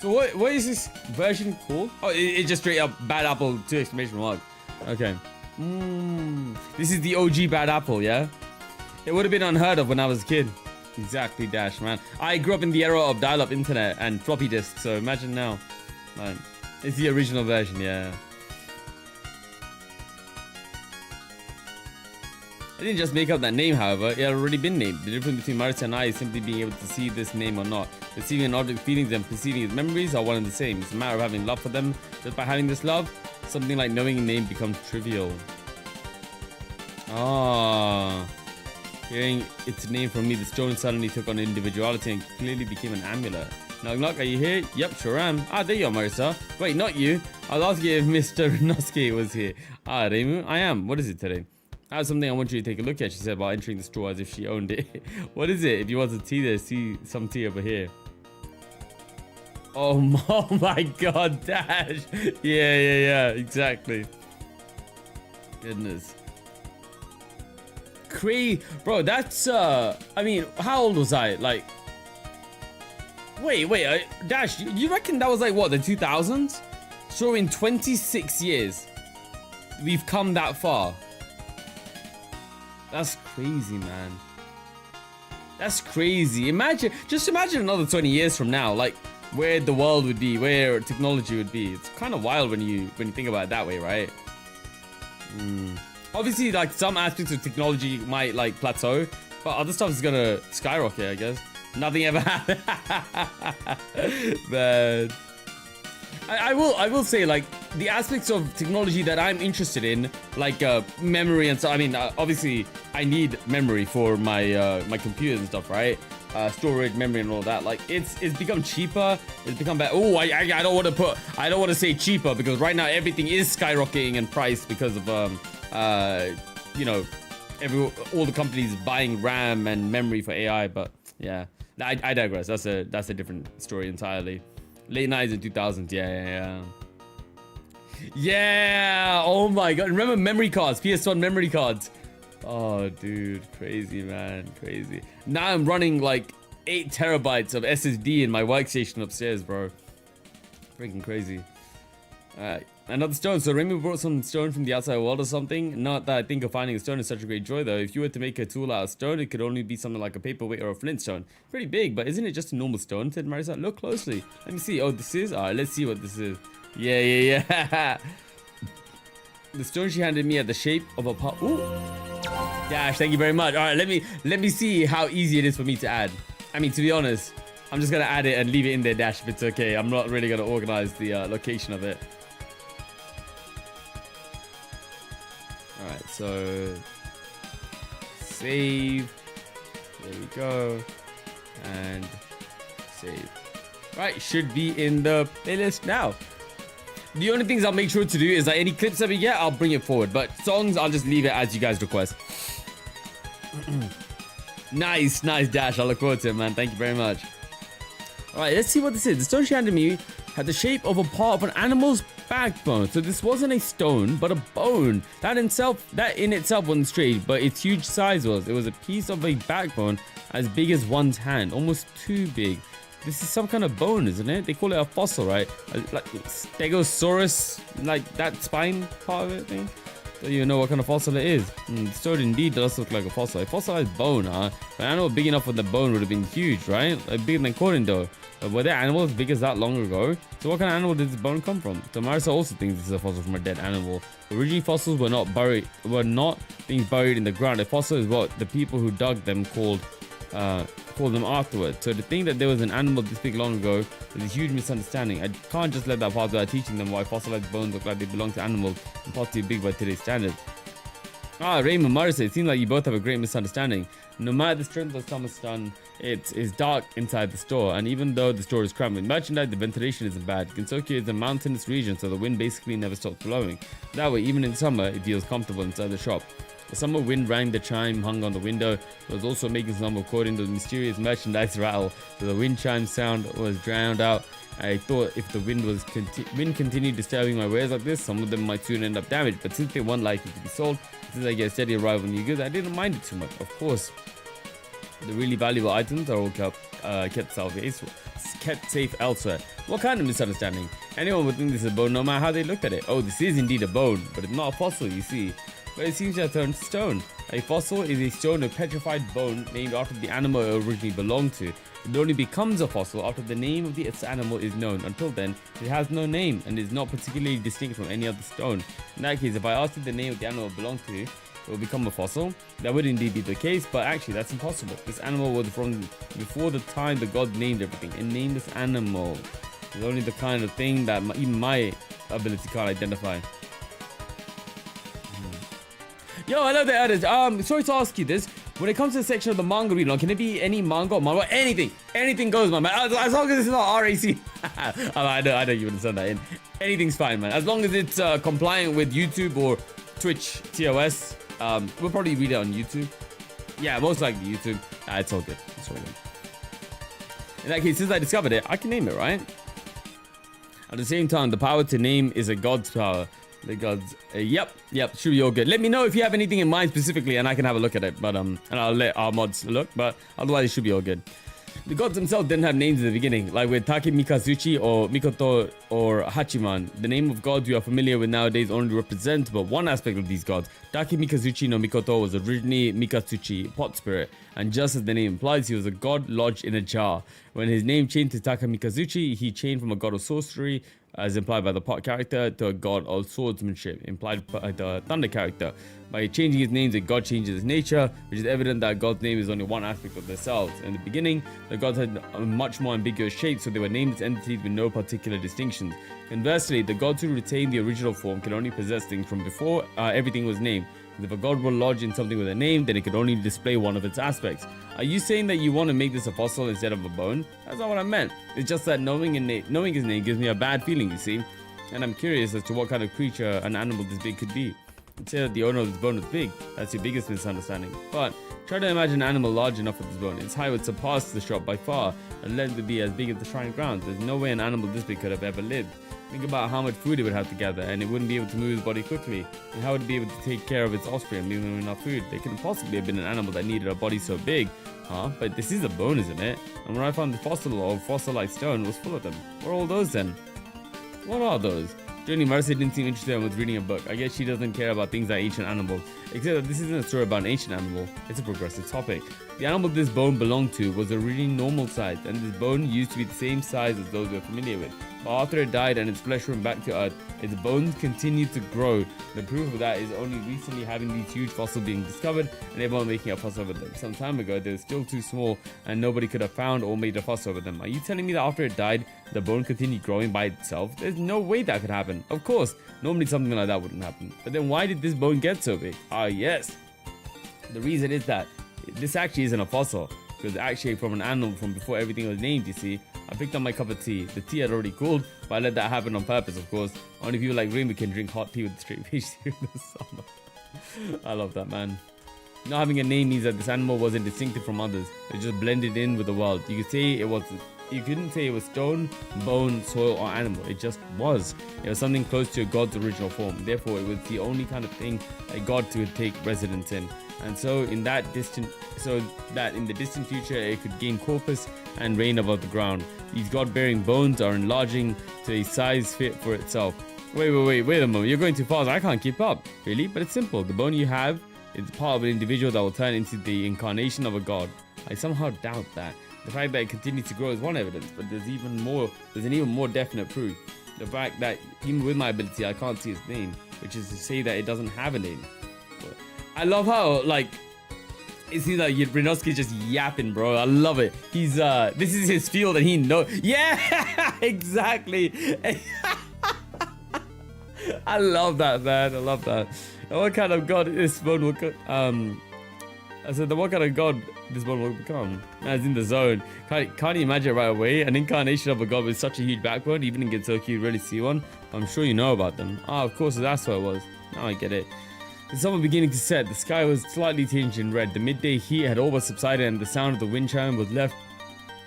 Speaker 1: So what is this version called? Oh, it's just straight up Bad Apple 2 exclamation mark. Okay. This is the OG Bad Apple, yeah? It would have been unheard of when I was a kid. Exactly, Dash, man. I grew up in the era of dial-up internet and floppy disks, so imagine now. Man, it's the original version, yeah. I didn't just make up that name, however. It had already been named. The difference between Marissa and I is simply being able to see this name or not. Receiving an object's feelings and perceiving its memories are one and the same. It's a matter of having love for them. Just by having this love, something like knowing a name becomes trivial. Ah. Hearing its name from me, the stone suddenly took on individuality and clearly became an amulet. Knock knock, are you here? Yep, sure am. Ah, there you are, Marissa. Wait, not you. I was asking if Mr. Renoski was here. Ah, Reimu, I am. What is it today? I have something I want you to take a look at, she said, while entering the store as if she owned it. What is it? If you want some tea there, see some tea over here. Oh my god, Dash. Yeah, exactly. Goodness. Bro, that's, I mean, how old was I? Like, wait, Dash, you reckon that was like, what, the 2000s? So in 26 years, we've come that far. That's crazy, man. That's crazy. Just imagine another 20 years from now, like where the world would be, where technology would be. It's kind of wild when you think about it that way, right? Obviously, like some aspects of technology might like plateau, but other stuff is gonna skyrocket, I guess. Nothing ever happened. But I will say, like, the aspects of technology that I'm interested in, like memory and so. I mean, obviously, I need memory for my my computers and stuff, right? Storage, memory, and all that. Like, it's become cheaper. It's become better. Oh, I don't want to say cheaper because right now everything is skyrocketing in price because of you know, all the companies buying RAM and memory for AI. But yeah, I digress. That's a different story entirely. Late 90s and 2000s. Yeah. Oh my god. Remember memory cards? PS1 memory cards. Oh, dude. Crazy, man. Crazy. Now I'm running like 8 terabytes of SSD in my workstation upstairs, bro. Freaking crazy. Another stone. So Remy brought some stone from the outside world or something. Not that I think of finding a stone is such a great joy, though. If you were to make a tool out of stone, it could only be something like a paperweight or a flint stone. Pretty big, but isn't it just a normal stone? Said Marisa. Look closely. Let me see. Oh, this is? Alright, let's see what this is. Yeah. The stone she handed me had the shape of a pot. Ooh. Dash, thank you very much. Alright, let me see how easy it is for me to add. I mean, to be honest, I'm just gonna add it and leave it in there, Dash, if it's okay. I'm not really gonna organize the location of it. Alright, so save. There we go. And save. Right, should be in the playlist now. The only things I'll make sure to do is that any clips that we get, I'll bring it forward. But songs, I'll just leave it as you guys request. Nice, Dash. I look forward to it, man. Thank you very much. Alright, let's see what this is. The stone she handed me had the shape of a part of an animal's backbone. So this wasn't a stone, but a bone. That in itself wasn't strange, but its huge size was. It was a piece of a backbone as big as one's hand, almost too big. This is some kind of bone, isn't it? They call it a fossil, right? Like Stegosaurus, like that spine part of it thing. Don't even know what kind of fossil it is. The stone indeed does look like a fossil. A fossilized bone, huh? An animal big enough for the bone would have been huge, right? Like bigger than corn though. But were there animals big as that long ago? So what kind of animal did this bone come from? So Marisa also thinks this is a fossil from a dead animal. Originally, fossils were not things buried in the ground. A fossil is what the people who dug them called them afterwards. So to think that there was an animal this big long ago is a huge misunderstanding. I can't just let that pass without teaching them why fossilized bones look like they belong to animals and possibly big by today's standards. Raymond Marisa, it seems like you both have a great misunderstanding. No matter the strength of summer sun, it is dark inside the store, and even though the store is crammed with merchandise, the ventilation isn't bad. Kentucky is a mountainous region, so the wind basically never stops blowing. That way, even in summer, it feels comfortable inside the shop. The summer wind rang the chime hung on the window. It was also making some recording the mysterious merchandise rattle, so the wind chime sound was drowned out. I thought if the wind continued disturbing my wares like this, some of them might soon end up damaged, but since they weren't likely to be sold, since I get a steady arrival of new goods, I didn't mind it too much. Of course, the really valuable items are all kept safe elsewhere. What kind of misunderstanding? Anyone would think this is a bone no matter how they looked at it. Oh, this is indeed a bone, but it's not a fossil, you see. But it seems to have turned to stone. A fossil is a stone or petrified bone named after the animal it originally belonged to. It only becomes a fossil after the name of its animal is known. Until then, it has no name and is not particularly distinct from any other stone. In that case, if I asked you the name of the animal it belonged to, it will become a fossil. That would indeed be the case, but actually that's impossible. This animal was from before the time the gods named everything. A nameless animal is only the kind of thing that even my ability can't identify. Yo, hello there, Edit. Sorry to ask you this. When it comes to the section of the manga read, can it be any manga or manga? Anything. Anything goes, man. As long as it's not RAC. I know you would have said that in. Anything's fine, man. As long as it's compliant with YouTube or Twitch TOS. We'll probably read it on YouTube. Yeah, most likely YouTube. It's all good. It's all good. In that case, since I discovered it, I can name it, right? At the same time, the power to name is a god's power. The gods. Yep. Should be all good. Let me know if you have anything in mind specifically, and I can have a look at it. But and I'll let our mods look. But otherwise, it should be all good. The gods themselves didn't have names in the beginning, like with Take Mikazuchi or Mikoto or Hachiman. The name of gods we are familiar with nowadays only represents but one aspect of these gods. Take Mikazuchi no Mikoto was originally Mikatsuchi, pot spirit, and just as the name implies, he was a god lodged in a jar. When his name changed to Take Mikazuchi, he changed from a god of sorcery, as implied by the pot character, to a god of swordsmanship, implied by the thunder character. By changing his name, the god changes his nature, which is evident that God's name is only one aspect of themselves. In the beginning, the gods had a much more ambiguous shape, so they were named as entities with no particular distinctions. Conversely, the gods who retained the original form can only possess things from before everything was named. If a god were lodged in something with a name, then it could only display one of its aspects. Are you saying that you want to make this a fossil instead of a bone? That's not what I meant. It's just that knowing his name gives me a bad feeling, you see. And I'm curious as to what kind of creature an animal this big could be. You'd say that the owner of this bone was big. That's your biggest misunderstanding. But try to imagine an animal large enough for this bone. Its height would surpass the shop by far, and length would be as big as the shrine grounds. There's no way an animal this big could have ever lived. Think about how much food it would have to gather, and it wouldn't be able to move its body quickly. And how would it be able to take care of its offspring and leave them enough food? There couldn't possibly have been an animal that needed a body so big. Huh? But this is a bone, isn't it? And when I found the fossil or fossil-like stone, it was full of them. What are all those then? What are those? Journey Mercy didn't seem interested and was reading a book. I guess she doesn't care about things like ancient animals. Except that this isn't a story about an ancient animal. It's a progressive topic. The animal this bone belonged to was a really normal size, and this bone used to be the same size as those we're familiar with. But after it died and its flesh went back to earth, its bones continued to grow. The proof of that is only recently having these huge fossils being discovered and everyone making a fuss over them. Some time ago, they were still too small and nobody could have found or made a fuss over them. Are you telling me that after it died, the bone continued growing by itself? There's no way that could happen. Of course, normally something like that wouldn't happen. But then why did this bone get so big? Yes. The reason is that this actually isn't a fossil. It was actually from an animal from before everything was named, you see. I picked up my cup of tea. The tea had already cooled, but I let that happen on purpose, of course. Only people like Rainbow can drink hot tea with straight fish during the summer. I love that, man. Not having a name means that this animal wasn't distinctive from others. It just blended in with the world. You couldn't say it was stone, bone, soil, or animal. It just was. It was something close to a god's original form. Therefore, it was the only kind of thing a god could take residence in. And so in the distant future it could gain corpus and reign above the ground. These god-bearing bones are enlarging to a size fit for itself. Wait a moment, you're going too fast. I can't keep up. Really? But it's simple. The bone you have is part of an individual that will turn into the incarnation of a god. I somehow doubt that. The fact that it continues to grow is one evidence, but there's an even more definite proof. The fact that even with my ability I can't see its name, which is to say that it doesn't have a name. I love how, like, it seems like Rinosuke's just yapping, bro. I love it. He's, this is his field and he knows. Yeah, exactly. I love that, man. I love that. And what kind of god this bone will I said, what kind of god this bone will become? As in the zone. Can't you imagine it right away? An incarnation of a god with such a huge backbone, even in Gensokyo you really see one. I'm sure you know about them. Of course, that's what it was. Now I get it. The sun was beginning to set. The sky was slightly tinged in red. The midday heat had all but subsided and the sound of the wind chime was left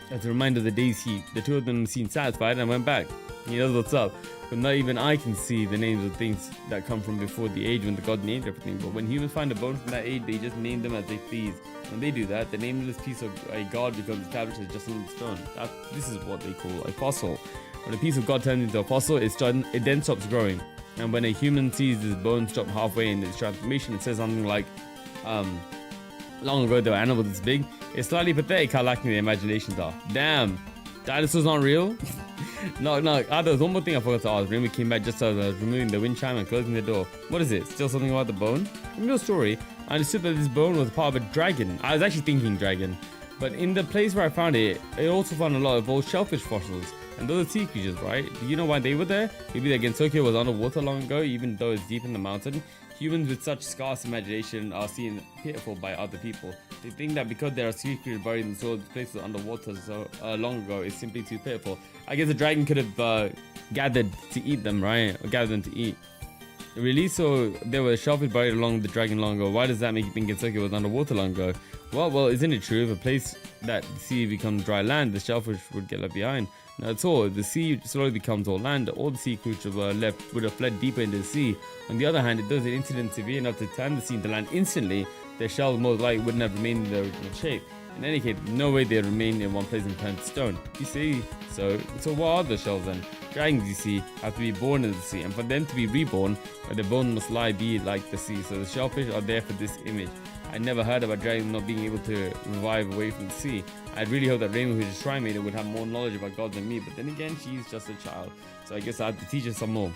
Speaker 1: as a reminder of the day's heat. The two of them seemed satisfied and went back. He knows what's up. But not even I can see the names of things that come from before the age when the god named everything. But when humans find a bone from that age, they just name them as they please. When they do that, the nameless piece of a god becomes established as just another stone. This is what they call a fossil. When a piece of god turns into a fossil, it then stops growing. And when a human sees this bone stop halfway in its transformation, it says something like, long ago there were animals this big. It's slightly pathetic how lacking the imaginations are. Damn, dinosaurs aren't real? No, there's one more thing I forgot to ask. Rainbow came back just as I was removing the wind chime and closing the door. What is it? Still something about the bone? From your story, I understood that this bone was part of a dragon. I was actually thinking dragon. But in the place where I found it, I also found a lot of old shellfish fossils. And those are sea creatures, right? Do you know why they were there? Maybe that Gensokyo was underwater long ago, even though it's deep in the mountain. Humans with such scarce imagination are seen pitiful by other people. They think that because there are sea creatures buried in so places underwater so long ago, it's simply too pitiful. I guess the dragon could have gathered to eat them, right? Or gathered them to eat. Really? So there were shellfish buried along the dragon long ago. Why does that make you think Gensokyo was underwater long ago? Well, isn't it true? If a place that the sea becomes dry land, the shellfish would get left behind. Now that's all. The sea slowly becomes all land. All the sea creatures were left would have fled deeper into the sea. On the other hand, if there was an incident severe enough to turn the sea into land instantly, their shells most likely wouldn't have remained in their original shape. In any case, no way they'd remain in one place and turn to stone. You see? So what are the shells then? Dragons, you see, have to be born in the sea, and for them to be reborn, their bones must lie be like the sea. So the shellfish are there for this image. I never heard about dragons not being able to revive away from the sea. I'd really hope that Rainbow, who's a shrine maiden, would have more knowledge about gods than me, but then again, she's just a child. So I guess I have to teach her some more.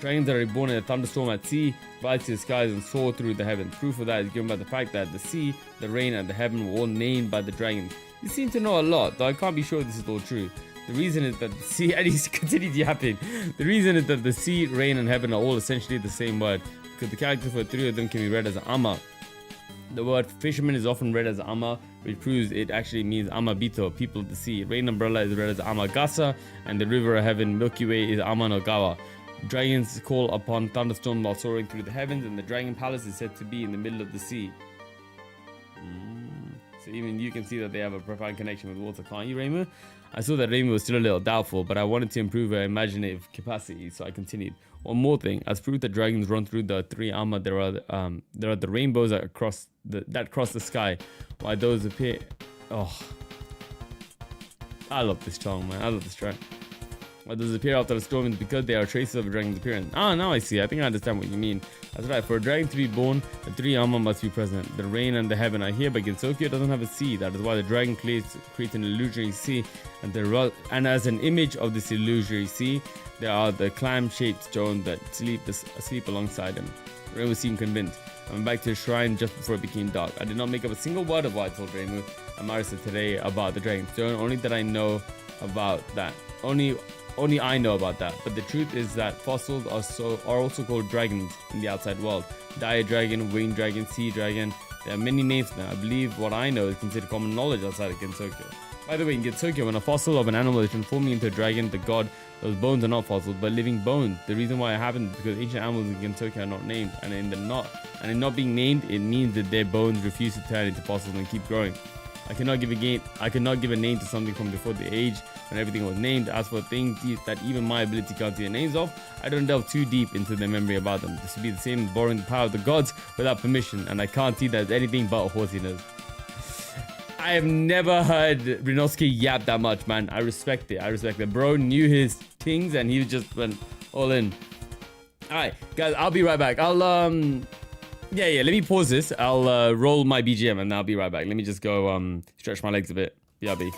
Speaker 1: Dragons are reborn in a thunderstorm at sea, rise to the skies and soar through the heavens. Proof of that is given by the fact that the sea, the rain, and the heaven were all named by the dragons. You seem to know a lot, though I can't be sure this is all true. The reason is that the sea, and he continued yapping. The reason is that the sea, rain, and heaven are all essentially the same word, because the character for three of them can be read as Ama. The word fisherman is often read as Ama, which proves it actually means Amabito, people of the sea. Rain umbrella is read as Amagasa, and the river of heaven, Milky Way, is Amanogawa. Dragons call upon thunderstorms while soaring through the heavens, and the dragon palace is said to be in the middle of the sea. So even you can see that they have a profound connection with water, can't you, Reimu? I saw that Reimu was still a little doubtful, but I wanted to improve her imaginative capacity, so I continued. One more thing, as proof that dragons run through the three Ama, there are the rainbows that cross the sky, while those appear. Oh, I love this song, man. I love this track. While those appear after the storm is because they are traces of a dragon's appearance. Ah, now I see. I think I understand what you mean. That's right. For a dragon to be born, the three Ama must be present. The rain and the heaven are here, but Gensokyo doesn't have a sea. That is why the dragon creates an illusory sea. And as an image of this illusory sea, there are the clam-shaped stones that sleep alongside him. Reimu seemed convinced. I went back to the shrine just before it became dark. I did not make up a single word of what I told Reimu and Marisa today about the dragon stone. Only that I know about that. Only I know about that, but the truth is that fossils are also called dragons in the outside world. Dire dragon, winged dragon, sea dragon. There are many names now. I believe what I know is considered common knowledge outside of Gensokyo. By the way, in Gensokyo, when a fossil of an animal is transforming into a dragon, the god, those bones are not fossils, but living bones. The reason why it happens is because ancient animals in Gensokyo are not named, and in not being named, it means that their bones refuse to turn into fossils and keep growing. I cannot give a name to something from before the age when everything was named. As for things that even my ability can't see the names of, I don't delve too deep into the memory about them. This would be the same as borrowing the power of the gods without permission, and I can't see that as anything but horsiness. I have never heard Rinosuke yap that much, man. I respect it. Bro knew his things and he just went all in. Alright, guys, I'll be right back. Yeah, let me pause this. I'll roll my BGM and I'll be right back. Let me just go stretch my legs a bit. BRB.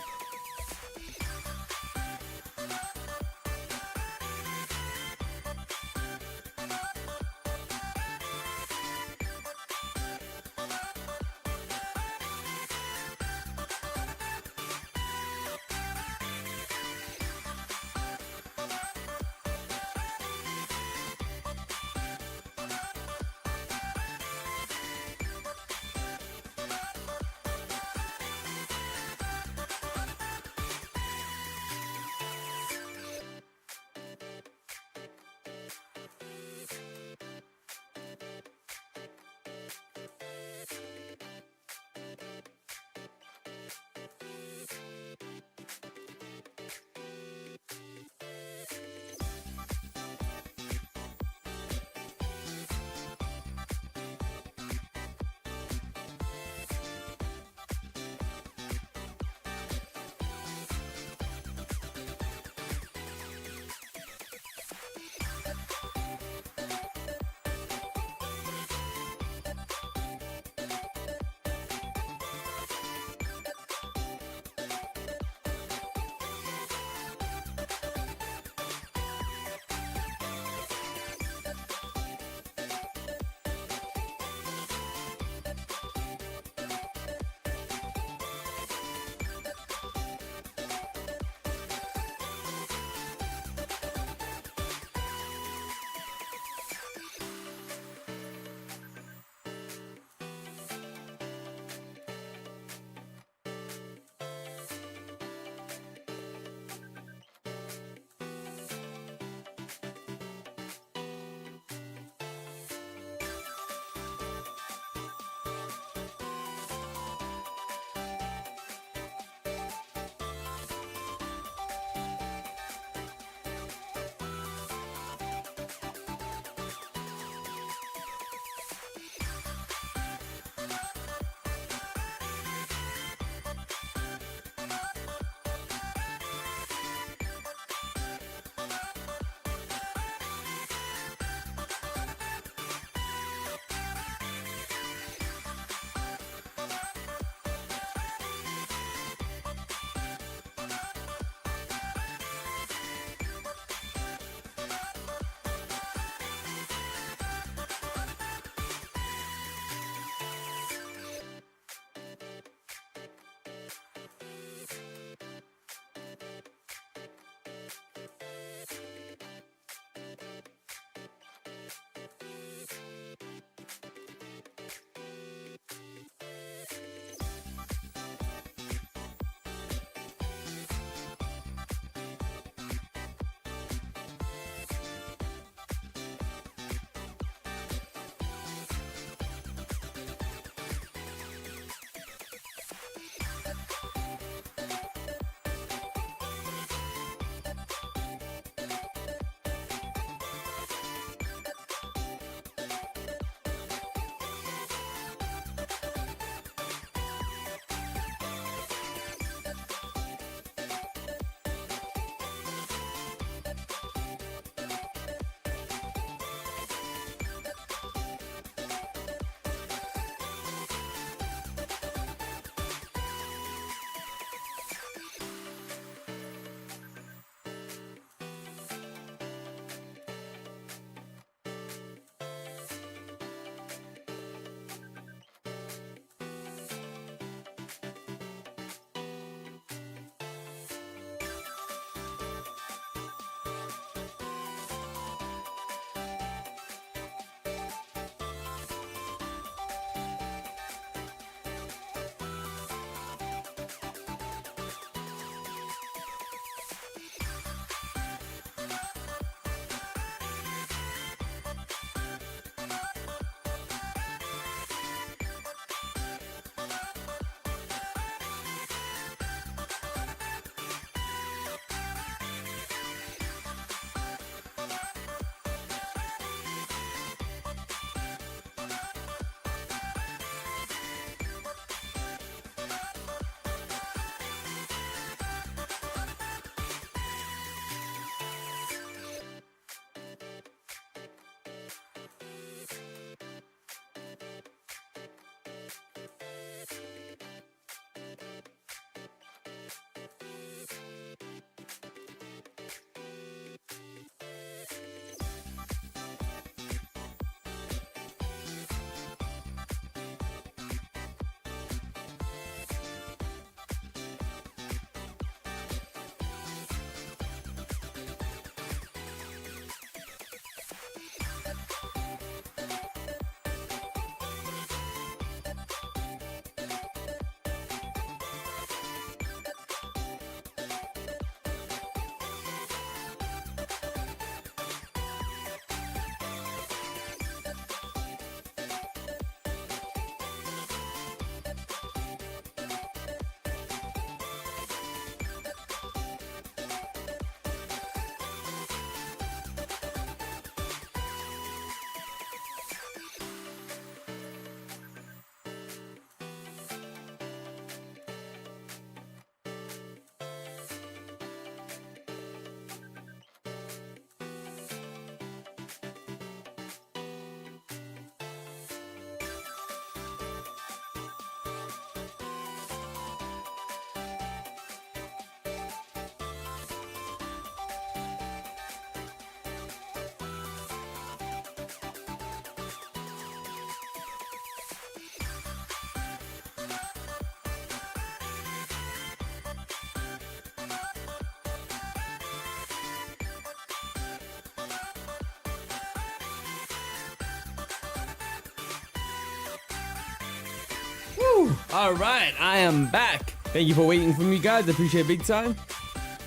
Speaker 1: Woo! All right, I am back. Thank you for waiting for me, guys. I appreciate it big time.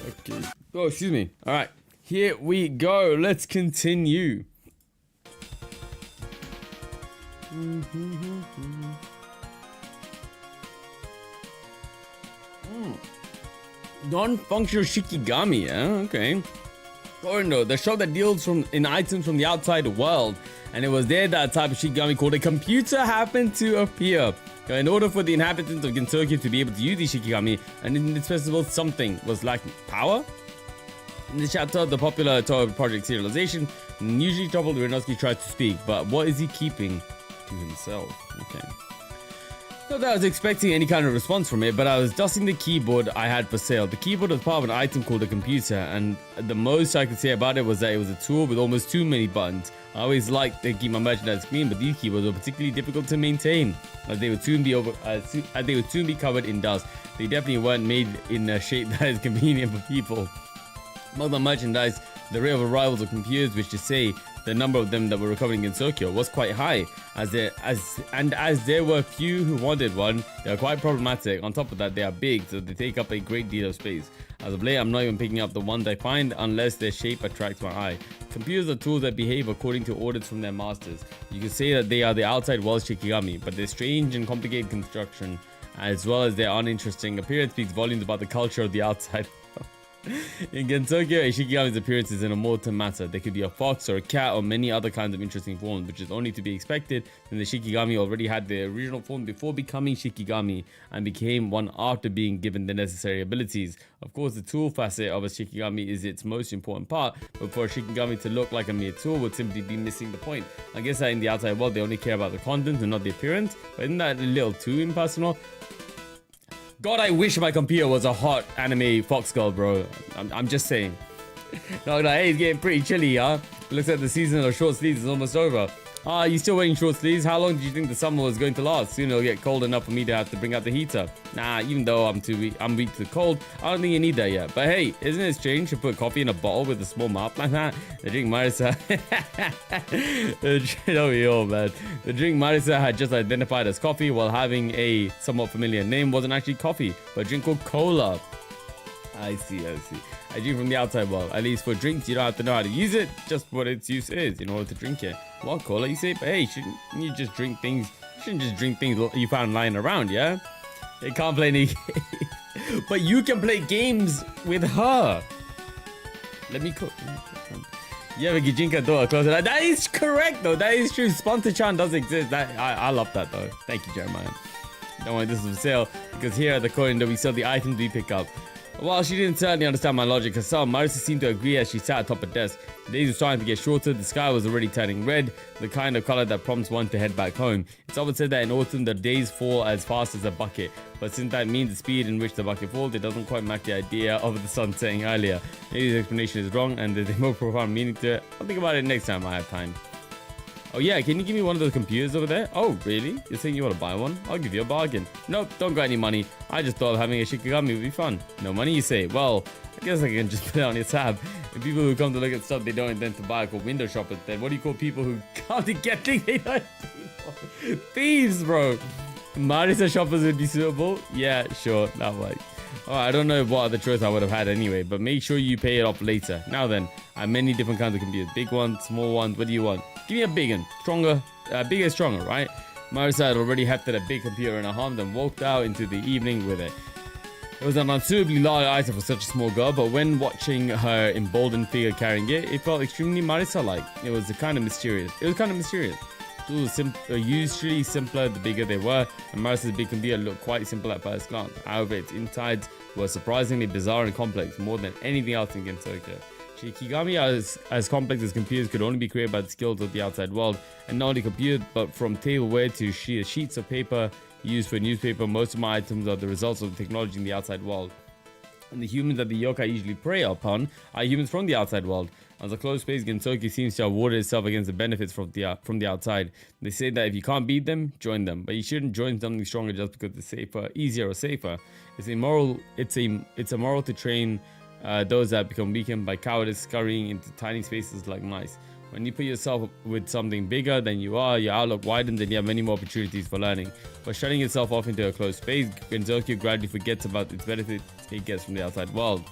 Speaker 1: Okay. Oh, excuse me. All right, here we go. Let's continue. Non-functional Shikigami, okay. Orno, the shop that deals in items from the outside world. And it was there that a type of Shikigami called a computer happened to appear. In order for the inhabitants of Gintoki to be able to use the Shikigami, an indispensable something was lacking. Power? In the chapter, the popular Touhou Project serialization, usually troubled Renosuke tried to speak, but what is he keeping to himself? Okay. Not that I was expecting any kind of response from it, but I was dusting the keyboard I had for sale. The keyboard was part of an item called a computer, and the most I could say about it was that it was a tool with almost too many buttons. I always liked to keep my merchandise clean, but these keyboards were particularly difficult to maintain, as they would soon be covered in dust. They definitely weren't made in a shape that is convenient for people. Among the merchandise, the rate of arrivals of computers, which to say the number of them that were recovering in Tokyo, was quite high, as there were few who wanted one. They are quite problematic. On top of that, they are big, so they take up a great deal of space. As of late, I'm not even picking up the ones I find unless their shape attracts my eye. Computers are tools that behave according to orders from their masters. You could say that they are the outside world's Shikigami, but their strange and complicated construction, as well as their uninteresting appearance, speaks volumes about the culture of the outside. In Gintoki, a Shikigami's appearance is an immortal matter. There could be a fox or a cat or many other kinds of interesting forms, which is only to be expected when the Shikigami already had the original form before becoming Shikigami and became one after being given the necessary abilities. Of course, the tool facet of a Shikigami is its most important part, but for a Shikigami to look like a mere tool would simply be missing the point. I guess that in the outside world they only care about the content and not the appearance, but isn't that a little too impersonal? God, I wish my computer was a hot anime fox girl, bro. I'm just saying. No, hey, it's getting pretty chilly, huh? Looks like the season of short sleeves is almost over. You still wearing short sleeves? How long did you think the summer was going to last? Soon it'll get cold enough for me to have to bring out the heater. Nah, even though I'm weak to the cold, I don't think you need that yet. But hey, isn't it strange to put coffee in a bottle with a small mouth like that? The drink Marisa... The drink Marisa had just identified as coffee while having a somewhat familiar name wasn't actually coffee, but a drink called cola. I see. I drink from the outside world. At least for drinks, you don't have to know how to use it, just what its use is in order to drink it. What, cola, you say? But hey, shouldn't you just drink things? You shouldn't just drink things you found lying around, yeah? They can't play any games. But you can play games with her. Let me cook. You have a Gijinka door closer. That is correct, though. That is true. SPONSA-chan does exist. I love that, though. Thank you, Jeremiah. Don't worry, this is for sale. Because here at the coin, we sell the items we pick up. While she didn't certainly understand my logic herself, Marissa seemed to agree as she sat atop a desk. The days were starting to get shorter, the sky was already turning red, the kind of color that prompts one to head back home. It's often said that in autumn the days fall as fast as a bucket, but since that means the speed in which the bucket falls, it doesn't quite match the idea of the sun setting earlier. Maybe the explanation is wrong and there's a more profound meaning to it. I'll think about it next time I have time. Oh yeah, can you give me one of those computers over there? Oh, really? You're saying you want to buy one? I'll give you a bargain. Nope, don't got any money. I just thought having a Shikigami would be fun. No money, you say? Well, I guess I can just put it on your tab. And people who come to look at stuff they don't intend to buy are called window shoppers. Then what do you call people who come to get things they don't need? Thieves, bro. Marisa shoppers would be suitable? Yeah, sure, that works. Alright, I don't know what other choice I would have had anyway, but make sure you pay it off later. Now then, I have many different kinds of computers. Big ones, small ones, what do you want? Give me a big one. Stronger, bigger, stronger, right? Marisa had already hefted a big computer in her hand and walked out into the evening with it. It was an unsuitably large item for such a small girl, but when watching her emboldened figure carrying it, it felt extremely Marisa-like. It was kind of mysterious. Tools were usually simpler the bigger they were, and Marisa's big computer looked quite simple at first glance. However, its insides were surprisingly bizarre and complex, more than anything else in Gensokyo. Shikigami, as complex as computers, could only be created by the skills of the outside world, and not only computers, but from tableware to sheets of paper used for newspaper, most of my items are the results of the technology in the outside world. And the humans that the yokai usually prey upon are humans from the outside world. As a closed space, Gensokyo seems to have warded itself against the benefits from the outside. They say that if you can't beat them, join them. But you shouldn't join something stronger just because it's safer, easier or safer. It's immoral to train those that become weakened by cowardice, scurrying into tiny spaces like mice. When you put yourself with something bigger than you are, your outlook widens and you have many more opportunities for learning. But shutting itself off into a closed space, Gensokyo gradually forgets about its benefits it gets from the outside world.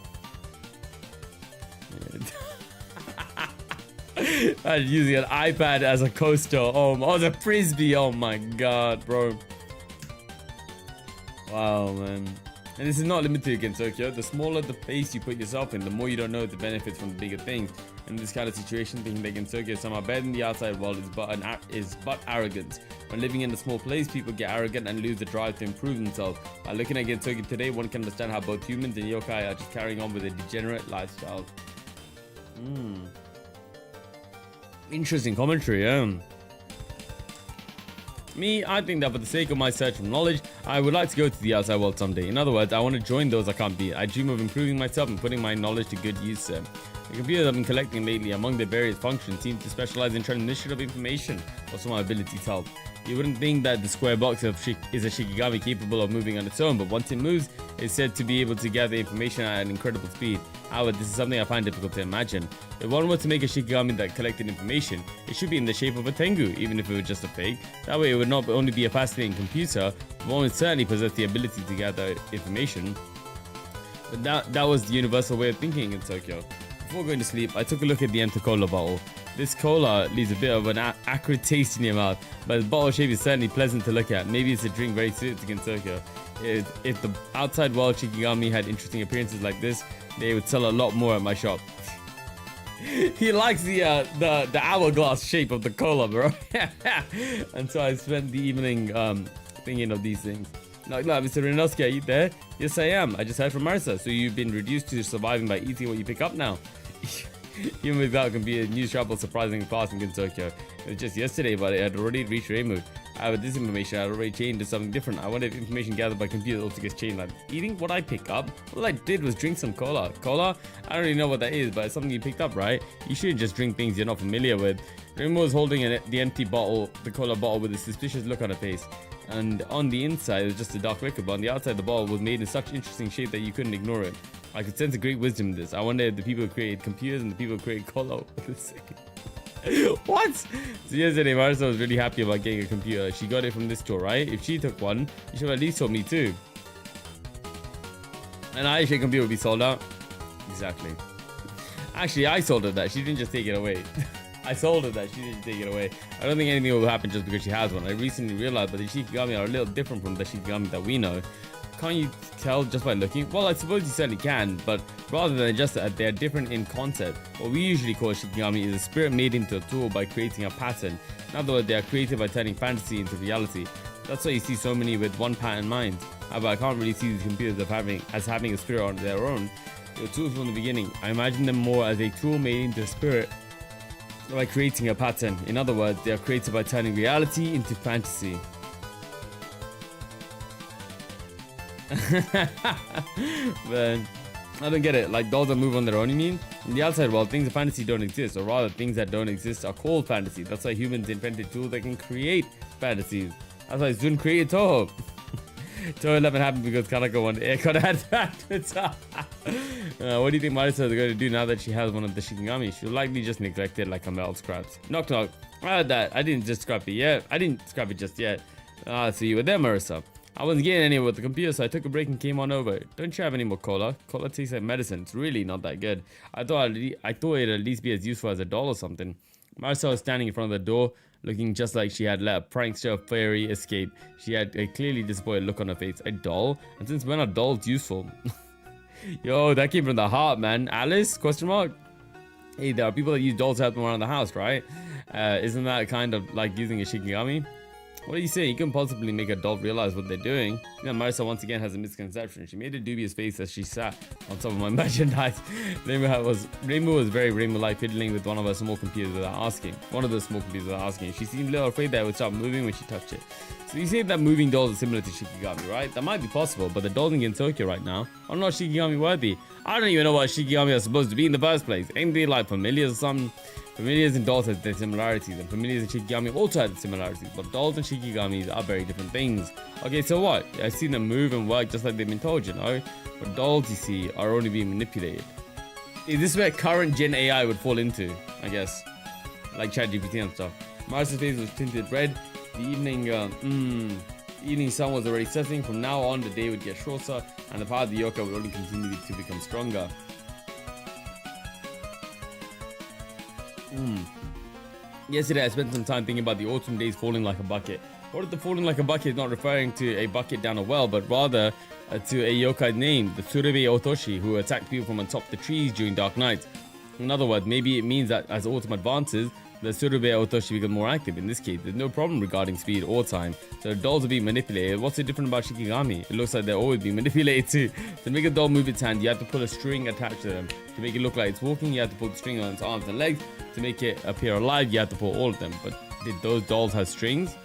Speaker 1: And using an iPad as a coaster. Oh, as a frisbee. Oh my god, bro. Wow, man. And this is not limited to Gensokyo. The smaller the place you put yourself in, the more you don't know the benefits from the bigger things. In this kind of situation, thinking that Gensokyo is somehow better than the outside world is but arrogance. When living in a small place, people get arrogant and lose the drive to improve themselves. By looking at Gensokyo today, one can understand how both humans and yokai are just carrying on with a degenerate lifestyle. Interesting commentary, yeah. Me, I think that for the sake of my search for knowledge, I would like to go to the outside world someday. In other words, I want to join those I can't beat. I dream of improving myself and putting my knowledge to good use. The computers I've been collecting lately, among their various functions, seem to specialize in transmission of information. Also, my abilities help. You wouldn't think that the square box is a Shikigami capable of moving on its own, but once it moves, it's said to be able to gather information at an incredible speed. However, this is something I find difficult to imagine. If one were to make a Shikigami that collected information, it should be in the shape of a Tengu, even if it were just a fake. That way it would not only be a fascinating computer, but one would certainly possess the ability to gather information. But that was the universal way of thinking in Tokyo. Before going to sleep, I took a look at the empty cola bottle. This cola leaves a bit of an acrid taste in your mouth, but the bottle shape is certainly pleasant to look at. Maybe it's a drink very suited to Gensokyo. If the outside world Shikigami had interesting appearances like this, they would sell a lot more at my shop. He likes the hourglass shape of the cola, bro. And so I spent the evening thinking of these things. Like, Mr. Renoski, are you there? Yes, I am. I just heard from Marisa. So you've been reduced to surviving by eating what you pick up now. Even without computer, news travel surprisingly fast in Gensokyo. It was just yesterday, but it had already reached Reimu. However, this information had already changed to something different. I wonder if information gathered by computer also gets changed. Like, eating what I pick up? All I did was drink some cola. Cola? I don't really know what that is, but it's something you picked up, right? You shouldn't just drink things you're not familiar with. Reimu was holding the empty bottle, the cola bottle, with a suspicious look on her face. And on the inside, it was just a dark liquor, but on the outside, the bottle was made in such interesting shape that you couldn't ignore it. I could sense a great wisdom in this. I wonder if the people who created computers and the people who created cola were the same. What? So yesterday, Marisa was really happy about getting a computer. She got it from this store, right? If she took one, you should have at least told me too. An Aisha computer would be sold out. Exactly. Actually, I sold her that. She didn't just take it away. I sold her that. She didn't take it away. I don't think anything will happen just because she has one. I recently realized that the Shikigami are a little different from the Shikigami that we know. Can't you tell just by looking? Well, I suppose you certainly can, but rather than just that, they are different in concept. What we usually call Shikigami is a spirit made into a tool by creating a pattern. In other words, they are created by turning fantasy into reality. That's why you see so many with one pattern in mind. However, I can't really see these computers as having a spirit on their own. They were tools from the beginning. I imagine them more as a tool made into a spirit by creating a pattern. In other words, they are created by turning reality into fantasy. Man, I don't get it. Like, dolls that move on their own, you mean? In the outside world, things of fantasy don't exist, or rather, things that don't exist are called fantasy. That's why humans invented tools that can create fantasies. That's why Zun created Touhou. Touhou 11 happened because Kanako wanted aircon adverts. What do you think Marisa is going to do now that she has one of the Shikigami? She'll likely just neglect it like a metal scraps. Knock knock. I heard that. I didn't just scrap it yet. I didn't scrap it just yet. So you were there, Marisa. I wasn't getting anywhere with the computer, so I took a break and came on over. Don't you have any more cola? Cola tastes like medicine. It's really not that good. I thought it'd at least be as useful as a doll or something. Marisa was standing in front of the door, looking just like she had let a prankster fairy escape. She had a clearly disappointed look on her face. A doll? And since when are dolls useful? Yo, that came from the heart, man. Alice? Question mark? Hey, there are people that use dolls to help them around the house, right? Isn't that kind of like using a Shikigami? What do you say? You can possibly make a doll realize what they're doing. You know, Marisa once again has a misconception. She made a dubious face as she sat on top of my merchandise. Rainbow was very Rainbow-like, fiddling with one of her small computers without asking. She seemed a little afraid that it would start moving when she touched it. So you say that moving dolls are similar to Shikigami, right? That might be possible, but the dolls in Tokyo right now are not Shikigami worthy. I don't even know what Shikigami are supposed to be in the first place. Ain't they like familiars or something? Familiars and dolls have their similarities, and familiars and Shikigami also have similarities, but dolls and Shikigamis are very different things. Okay, so what? I've seen them move and work just like they've been told, you know? But dolls, you see, are only being manipulated. Is this where current gen AI would fall into, I guess? Like ChatGPT and stuff. Marisa's face was tinted red. The evening sun was already setting. From now on, the day would get shorter, and the power of the yokai would only continue to become stronger. Yesterday, I spent some time thinking about the autumn days falling like a bucket. What if the falling like a bucket is not referring to a bucket down a well, but rather to a yokai named the Tsurebe Otoshi, who attacked people from atop the trees during dark nights? In other words, maybe it means that as autumn advances, the Tsurebe Otoshi becomes more active. In this case, there's no problem regarding speed or time. So the dolls are being manipulated. What's so different about Shikigami? It looks like they're always being manipulated too. To make a doll move its hand, you have to pull a string attached to them. To make it look like it's walking, you have to pull the string on its arms and legs. To make it appear alive, you have to pull all of them. But did those dolls have strings?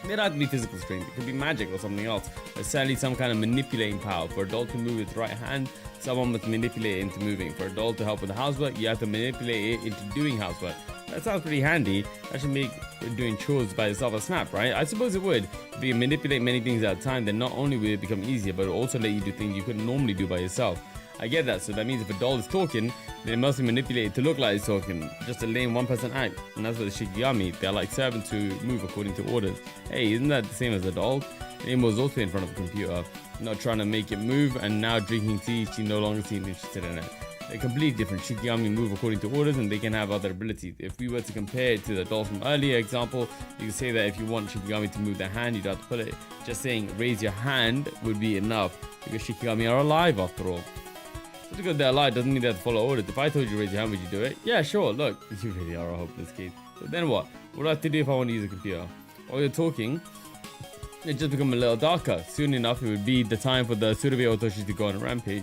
Speaker 1: They don't have to be physical strings. It could be magic or something else. There's certainly some kind of manipulating power. For a doll to move its right hand, someone must manipulate it into moving. For a doll to help with the housework, you have to manipulate it into doing housework. That sounds pretty handy. That should make doing chores by yourself a snap, right? I suppose it would. If you manipulate many things at a time, then not only will it become easier, but it will also let you do things you couldn't normally do by yourself. I get that, so that means if a doll is talking, then it must be manipulated to look like it's talking. Just a lame one-person act. And that's what the Shikigami, they're like servants who move according to orders. Hey, isn't that the same as a doll? Amy was also in front of the computer, not trying to make it move, and now drinking tea, she no longer seemed interested in it. They're completely different. Shikigami move according to orders, and they can have other abilities. If we were to compare it to the dolls from earlier example, you could say that if you want Shikigami to move their hand, you'd have to pull it. Just saying raise your hand would be enough, because Shikigami are alive after all. Just because they're alive doesn't mean they have to follow orders. If I told you to raise your hand, would you do it? Yeah, sure. Look, you really are a hopeless kid. But then what? What do I have to do if I want to use a computer? While you're talking, it just become a little darker. Soon enough, it would be the time for the Tsurebe Otoshi to go on a rampage.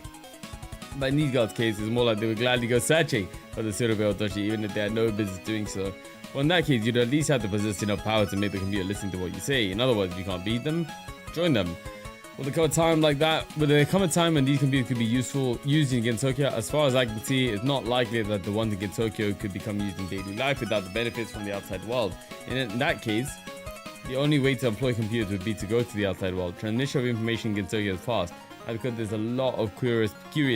Speaker 1: But in these guys' case, it's more like they would gladly go searching for the Tsurebe Otoshi, even if they had no business doing so. Well, in that case, you'd at least have to possess enough power to make the computer listen to what you say. In other words, if you can't beat them, join them. Will there come a time like that? Will there come a time when these computers could be useful using in Tokyo? As far as I can see, it's not likely that the ones in Tokyo could become used in daily life without the benefits from the outside world. In that case, the only way to employ computers would be to go to the outside world. Transmission of information in Tokyo is fast, because there's a lot of curious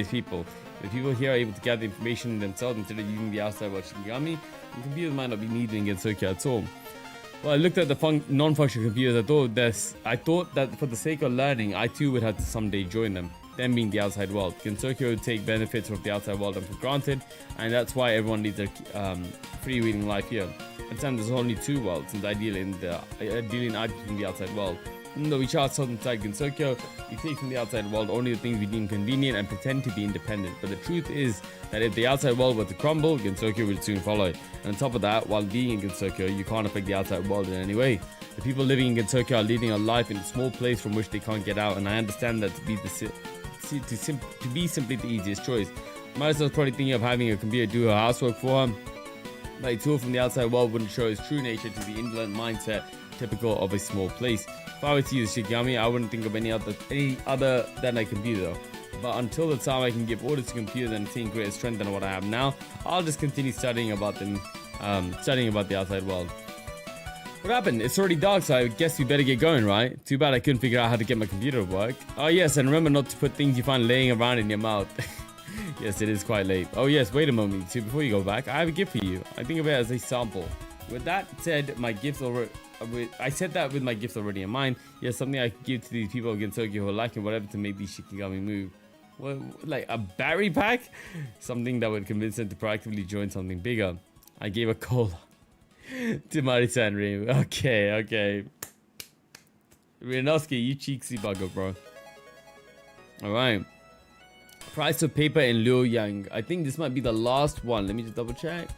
Speaker 1: people. If people here are able to gather information themselves instead of using the outside world Shikigami, the computers might not be needed in Tokyo at all. Well, I looked at the non-functional computers. I thought that for the sake of learning, I too would have to someday join them. them being the outside world. Gensokyo take benefits from the outside world and for granted, and that's why everyone needs a freewheeling life here. At times there's only two worlds, and ideally in items from the outside world. Even though we charge inside Gensokyo, we take from the outside world only the things we deem convenient and pretend to be independent. But the truth is that if the outside world were to crumble, Gensokyo will soon follow. And on top of that, while being in Gensokyo, you can't affect the outside world in any way. The people living in Gensokyo are leading a life in a small place from which they can't get out, and I understand that to be simply the easiest choice. Marisol's probably thinking of having a computer do her housework for him. But a tool from the outside world wouldn't show his true nature to the indolent mindset typical of a small place. If I were to use Shikigami, I wouldn't think of any other than a computer. But until the time I can give orders to computers and attain greater strength than what I have now, I'll just continue studying about them, studying about the outside world. What happened? It's already dark, so I guess we better get going, right? Too bad I couldn't figure out how to get my computer to work. Oh yes, and remember not to put things you find laying around in your mouth. Yes, it is quite late. Oh yes, wait a moment. So before you go back, I have a gift for you. I think of it as a sample. With that said, my gifts already... I said that with my gifts already in mind. Yes, something I could give to these people of Gensokyo who are lacking whatever to make these Shikigami move. Well, like a berry pack? Something that would convince them to proactively join something bigger. I gave a cola to Mari-san. Okay. Rinosuke, you cheeky bugger, bro. Alright. Price of paper in Luoyang. I think this might be the last one. Let me just double check.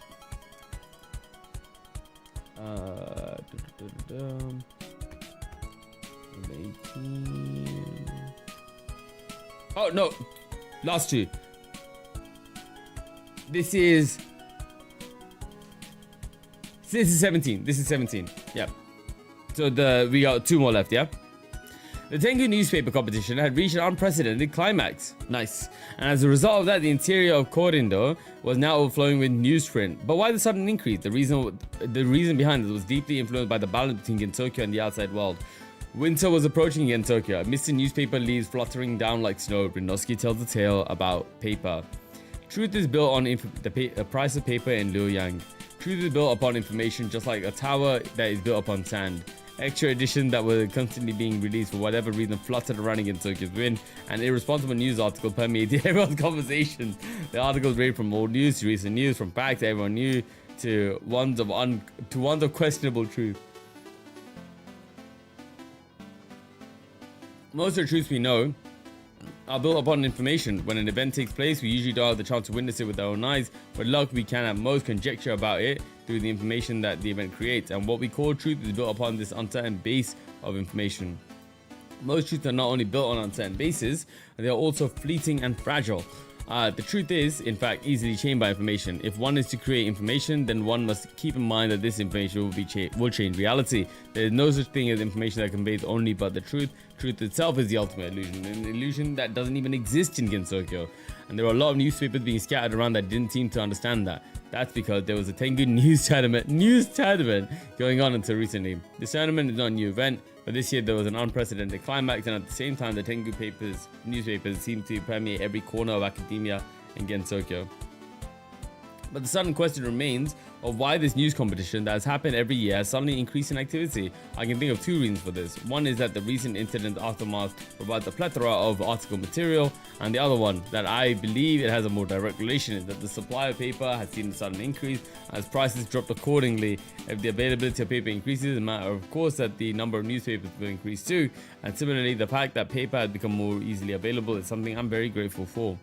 Speaker 1: Oh no, last two. This is 17. This is 17. Yeah. So we got two more left. Yeah. The Tengu newspaper competition had reached an unprecedented climax. Nice. And as a result of that, the interior of Korindo was now overflowing with newsprint. But why the sudden increase? The reason behind it was deeply influenced by the balance between Gensokyo and the outside world. Winter was approaching Gensokyo. Amidst the newspaper leaves fluttering down like snow, Rinosuke tells a tale about paper. Truth is built on the price of paper in Luoyang. Truth is built upon information, just like a tower that is built upon sand. Extra editions that were constantly being released for whatever reason fluttered around in Gensokyo's wind. An irresponsible news article permeated everyone's conversation. The articles ranged from old news to recent news, from facts everyone knew to ones of questionable truth. Most of the truths we know are built upon information. When an event takes place, we usually don't have the chance to witness it with our own eyes. With luck, we can at most conjecture about it through the information that the event creates. And what we call truth is built upon this uncertain base of information. Most truths are not only built on uncertain bases, they are also fleeting and fragile. The truth is, in fact, easily changed by information. If one is to create information, then one must keep in mind that this information will change reality. There is no such thing as information that conveys only but the truth. Truth itself is the ultimate illusion, an illusion that doesn't even exist in Gensokyo. And there are a lot of newspapers being scattered around that didn't seem to understand that. That's because there was a Tengu news tournament going on until recently. This tournament is not a new event, but this year there was an unprecedented climax, and at the same time the Tengu newspapers seemed to permeate every corner of academia in Gensokyo. But the sudden question remains of why this news competition that has happened every year has suddenly increased in activity. I can think of two reasons for this. One is that the recent incident aftermath provides a plethora of article material, and the other one, that I believe it has a more direct relation, is that the supply of paper has seen a sudden increase as prices dropped accordingly. If the availability of paper increases, it matters of course that the number of newspapers will increase too, and similarly the fact that paper has become more easily available is something I'm very grateful for.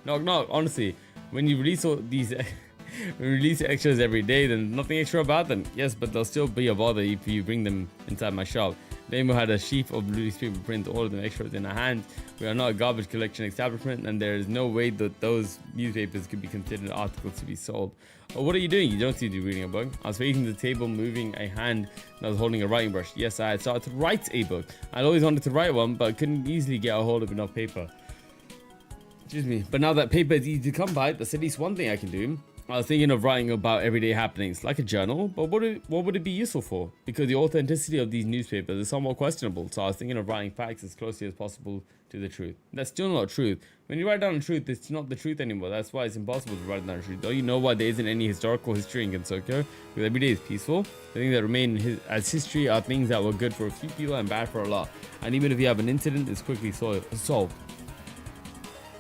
Speaker 1: Knock knock, honestly, when you release all these extras every day, then nothing extra about them. Yes, but they'll still be a bother if you bring them inside my shop. Nemo had a sheaf of newspaper prints, all of them extras in our hands. We are not a garbage collection establishment, and there is no way that those newspapers could be considered articles to be sold. Oh, what are you doing? You don't seem to be reading a book. I was facing the table, moving a hand, and I was holding a writing brush. Yes, I had started to write a book. I'd always wanted to write one, but couldn't easily get a hold of enough paper. Excuse me. But now that paper is easy to come by, that's at least one thing I can do. I was thinking of writing about everyday happenings, like a journal, but what would it be useful for? Because the authenticity of these newspapers is somewhat questionable, so I was thinking of writing facts as closely as possible to the truth. That's still not truth. When you write down the truth, it's not the truth anymore. That's why it's impossible to write down the truth. Don't you know why there isn't any historical history in Gensokyo? Because every day is peaceful. The things that remain as history are things that were good for a few people and bad for a lot. And even if you have an incident, it's quickly solved.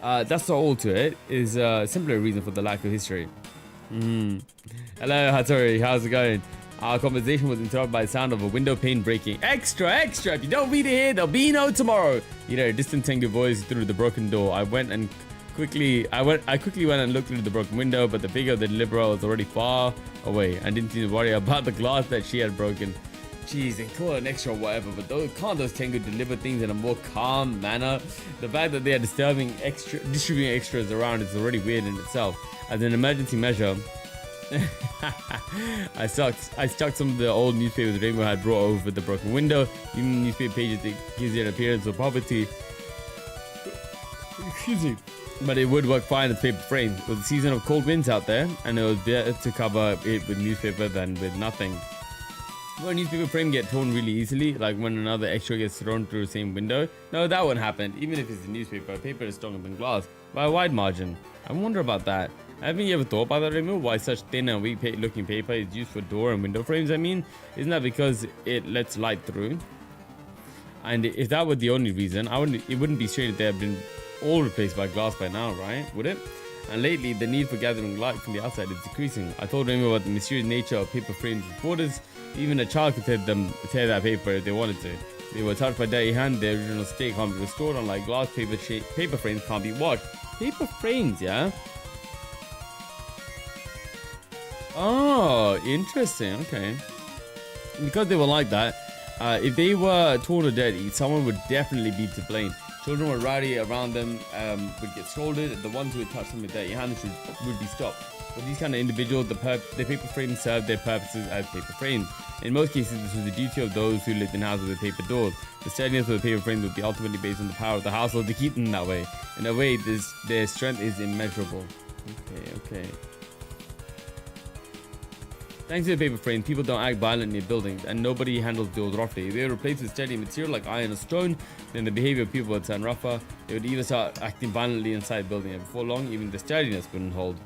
Speaker 1: That's not all to it. Is a simpler reason for the lack of history. Hello, Hattori. How's it going? Our conversation was interrupted by the sound of a window pane breaking. Extra, extra! If you don't read it here, there'll be no tomorrow. You know, a distant Tengu voice through the broken door. I quickly went and looked through the broken window, but the figure of the deliverer was already far away and didn't seem to worry about the glass that she had broken. Jeez, they call it an extra or whatever, but can't those Tengu deliver things in a more calm manner? The fact that they are distributing extras around is already weird in itself. As an emergency measure, I stuck some of the old newspapers Rainbow had brought over the broken window. Even the newspaper pages, it gives you an appearance of poverty. Excuse me. But it would work fine as paper frames. It was a season of cold winds out there, and it was better to cover it with newspaper than with nothing. Will a newspaper frame get torn really easily, like when another extra gets thrown through the same window? No, that won't happen. Even if it's a newspaper, paper is stronger than glass by a wide margin. I wonder about that. Haven't you ever thought about that, Remo? Why such thin and weak looking paper is used for door and window frames? I mean, isn't that because it lets light through? And if that were the only reason, it wouldn't be strange if they had been all replaced by glass by now, right? Would it? And lately, the need for gathering light from the outside is decreasing. I told Remo about the mysterious nature of paper frames with borders. Even a child could tear that paper if they wanted to. They were touched by dirty hand. Their original state can't be restored, unlike glass paper frames can't be washed. Paper frames, yeah? Oh, interesting. Okay. Because they were like that, if they were torn or dirty, someone would definitely be to blame. Children were rowdy around them, would get scolded. The ones who would touch them with dirty hands would be stopped. For these kind of individuals, the paper frames served their purposes as paper frames. In most cases, this was the duty of those who lived in houses with paper doors. The steadiness of the paper frames would be ultimately based on the power of the household to keep them that way. In a way, their strength is immeasurable. Okay. Thanks to the paper frame, people don't act violently in buildings, and nobody handles doors roughly. If they were replaced with steady material like iron or stone, then the behavior of people would turn rougher. They would even start acting violently inside the building, and before long, even the sturdiness wouldn't hold.